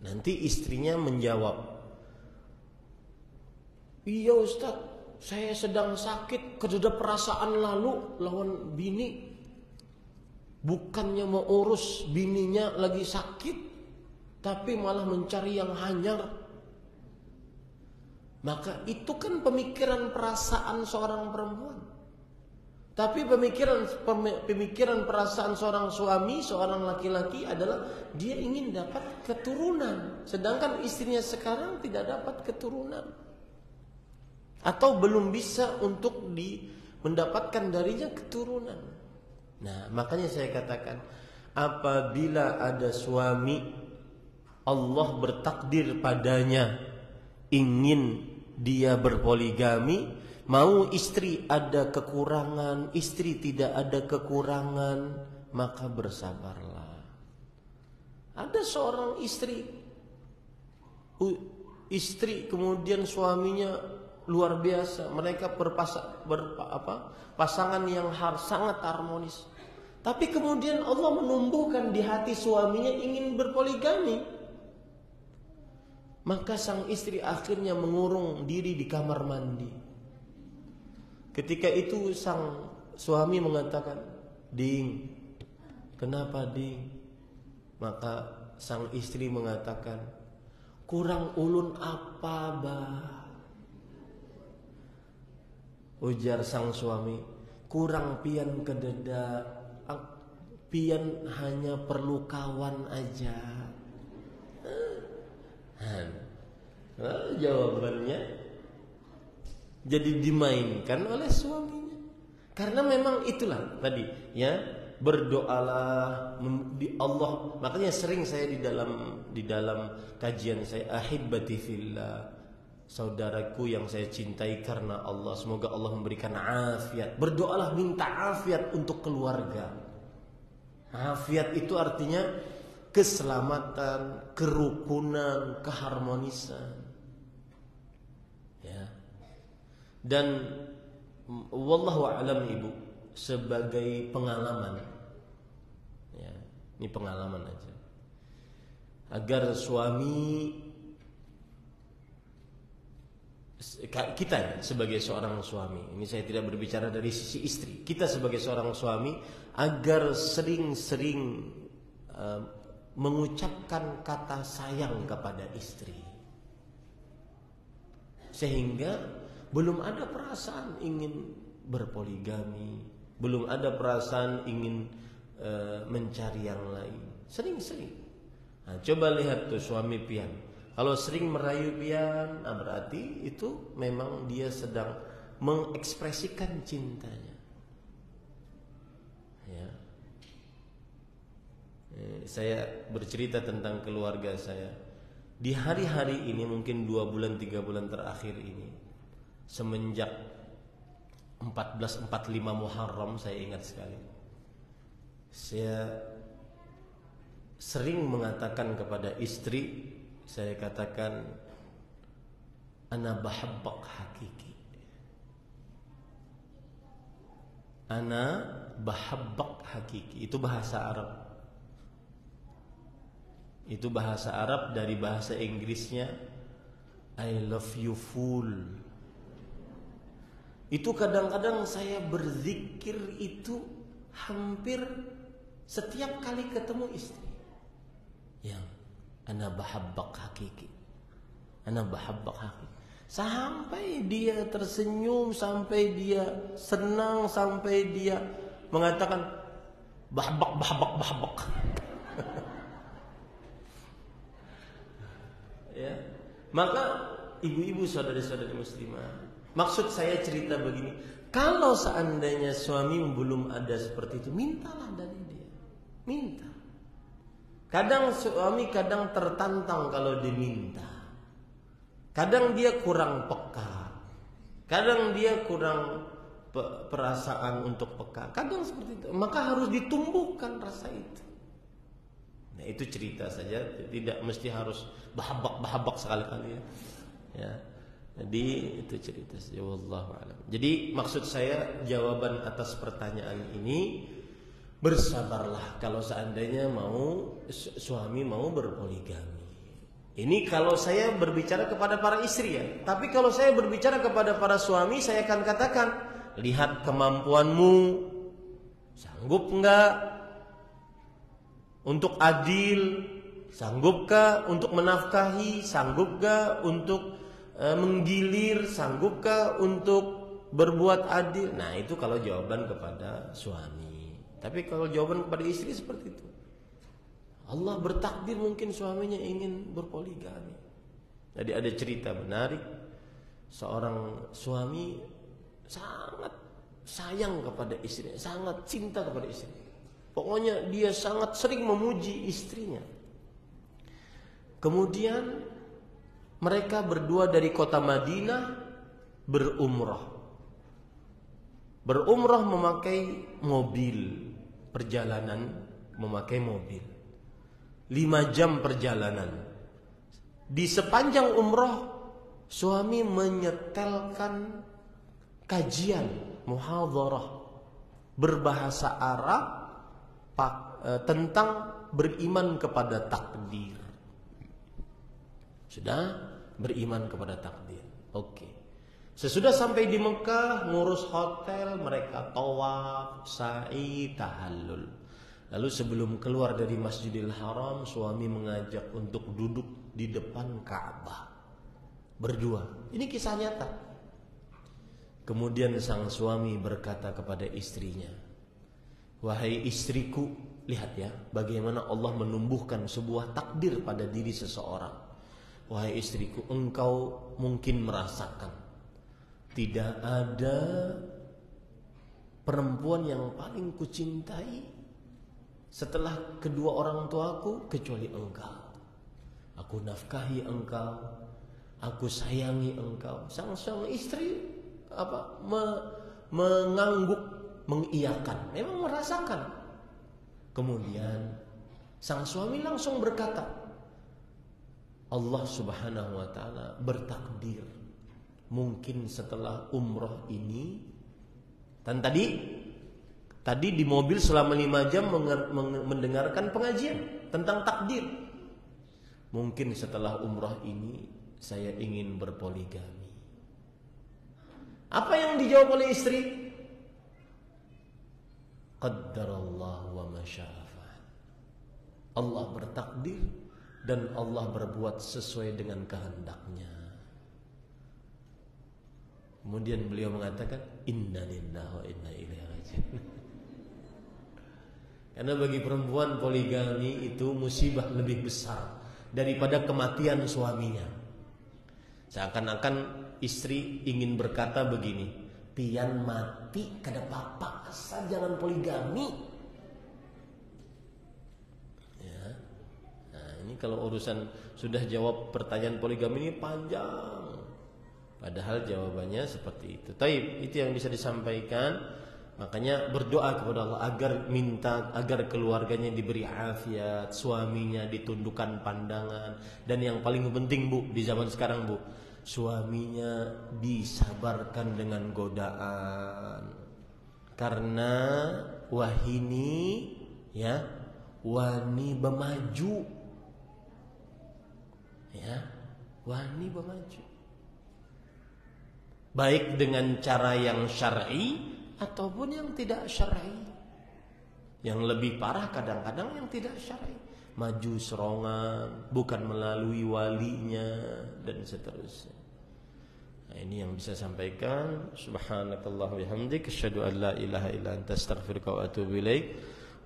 Speaker 1: Nanti istrinya menjawab, iya Ustaz, saya sedang sakit, kededa perasaan lalu lawan bini. Bukannya mau urus bininya lagi sakit, tapi malah mencari yang hanyar. Maka itu kan pemikiran perasaan seorang perempuan. Tapi pemikiran perasaan seorang suami, seorang laki-laki adalah dia ingin dapat keturunan, sedangkan istrinya sekarang tidak dapat keturunan atau belum bisa untuk mendapatkan darinya keturunan. Nah, makanya saya katakan, apabila ada suami Allah bertakdir padanya ingin dia berpoligami, mau istri ada kekurangan, istri tidak ada kekurangan, maka bersabarlah. Ada seorang istri kemudian suaminya luar biasa, mereka pasangan yang sangat harmonis. Tapi kemudian Allah menumbuhkan di hati suaminya ingin berpoligami. Maka sang istri akhirnya mengurung diri di kamar mandi. Ketika itu sang suami mengatakan, "Ding, kenapa Ding?" Maka sang istri mengatakan, "Kurang ulun apa, bah?" Ujar sang suami, "Kurang pian kededa, pian hanya perlu kawan aja." Jawabannya jadi dimainkan oleh suaminya. Karena memang itulah tadi ya, berdoalah di Allah. Makanya sering saya di dalam kajian saya, ahibbati fillah, saudaraku yang saya cintai karena Allah, semoga Allah memberikan afiat. Berdoalah minta afiat untuk keluarga. Afiat itu artinya keselamatan, kerukunan, keharmonisan. Ya. Dan wallahu a'lam ibu, sebagai pengalaman, ya, ini pengalaman aja, agar suami kita ya, sebagai seorang suami, ini saya tidak berbicara dari sisi istri, kita sebagai seorang suami agar sering-sering mengucapkan kata sayang kepada istri, sehingga belum ada perasaan ingin berpoligami, belum ada perasaan ingin mencari yang lain. Sering-sering. Nah, coba lihat tuh suami pian. Kalau sering merayu pian, nah berarti itu memang dia sedang mengekspresikan cintanya. Ya. Saya bercerita tentang keluarga saya. Di hari-hari ini, mungkin 2 bulan 3 bulan terakhir ini, semenjak 1445 Muharram, saya ingat sekali, saya sering mengatakan kepada istri, saya katakan, ana bahabbak hakiki, ana bahabbak hakiki. Itu bahasa Arab. Itu bahasa Arab dari bahasa Inggrisnya I love you full. Itu kadang-kadang saya berzikir itu hampir setiap kali ketemu istri. Yang ana bahabbak hakiki, ana bahabbak hakiki, sampai dia tersenyum, sampai dia senang, sampai dia mengatakan bahabbak bahabbak bahabbak. Ya, maka ibu-ibu, saudari-saudari muslimah, maksud saya cerita begini, kalau seandainya suami belum ada seperti itu, mintalah dari dia, minta. Kadang suami kadang tertantang kalau diminta, kadang dia kurang peka, kadang dia kurang perasaan untuk peka, kadang seperti itu. Maka harus ditumbuhkan rasa itu. Nah, itu cerita saja, tidak mesti harus bahabak sekali-kali ya. Ya. Jadi itu cerita saja, wallahu a'lam. Jadi maksud saya, jawaban atas pertanyaan ini, bersabarlah kalau seandainya suami mau berpoligami. Ini kalau saya berbicara kepada para istri ya. Tapi kalau saya berbicara kepada para suami, saya akan katakan, lihat kemampuanmu, sanggup enggak untuk adil, sanggupkah untuk menafkahi, sanggupkah untuk menggilir, sanggupkah untuk berbuat adil. Nah, itu kalau jawaban kepada suami. Tapi kalau jawaban kepada istri seperti itu, Allah bertakdir mungkin suaminya ingin berpoligami. Jadi ada cerita menarik, seorang suami sangat sayang kepada istrinya, sangat cinta kepada istrinya. Pokoknya dia sangat sering memuji istrinya. Kemudian mereka berdua dari kota Madinah berumrah. Berumrah memakai mobil, perjalanan memakai mobil. 5 jam perjalanan. Di sepanjang umrah, suami menyetelkan kajian, muhadharah berbahasa Arab tentang beriman kepada takdir. Sudah beriman kepada takdir. Oke. Sesudah sampai di Mekah, ngurus hotel, mereka tawaf, sa'i, tahallul. Lalu sebelum keluar dari Masjidil Haram, suami mengajak untuk duduk di depan Ka'bah berdua. Ini kisah nyata. Kemudian sang suami berkata kepada istrinya, wahai istriku, lihat ya bagaimana Allah menumbuhkan sebuah takdir pada diri seseorang. Wahai istriku, engkau mungkin merasakan tidak ada perempuan yang paling kucintai setelah kedua orang tuaku kecuali engkau. Aku nafkahi engkau, aku sayangi engkau. Sang istri mengangguk, mengiyakan, memang merasakan. Kemudian sang suami langsung berkata, Allah Subhanahu wa taala bertakdir mungkin setelah umroh ini, dan tadi di mobil selama 5 jam mendengarkan pengajian tentang takdir. Mungkin setelah umroh ini saya ingin berpoligami. Apa yang dijawab oleh istri? Qaddarallahu wa ma syaa fa'al. Allah bertakdir dan Allah berbuat sesuai dengan kehendaknya. Kemudian beliau mengatakan inna lillahi wa inna ilaihi raji'un. Karena bagi perempuan poligami itu musibah lebih besar daripada kematian suaminya. Seakan-akan istri ingin berkata begini, pian mati kada apa-apa asal jangan poligami. Ya. Nah, ini kalau urusan sudah jawab pertanyaan poligami ini panjang. Padahal jawabannya seperti itu. Taib, itu yang bisa disampaikan. Makanya berdoa kepada Allah agar keluarganya diberi afiat, suaminya ditundukkan pandangan, dan yang paling penting Bu di zaman sekarang Bu, suaminya disabarkan dengan godaan. Karena wahini ya, wani bermaju. Ya, wani bermaju. Baik dengan cara yang syar'i ataupun yang tidak syar'i. Yang lebih parah kadang-kadang yang tidak syar'i, maju serongan, bukan melalui walinya dan seterusnya. Nah, ini yang bisa sampaikan. Subhanakallah wa bihamdik, asyhadu an la ilaha illa anta, astaghfiruka wa atubu ilaik.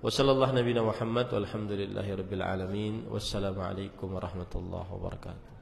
Speaker 1: Wa sallallahu nabiyana Muhammad walhamdulillahi rabbil alamin. Wassalamualaikum warahmatullahi wabarakatuh.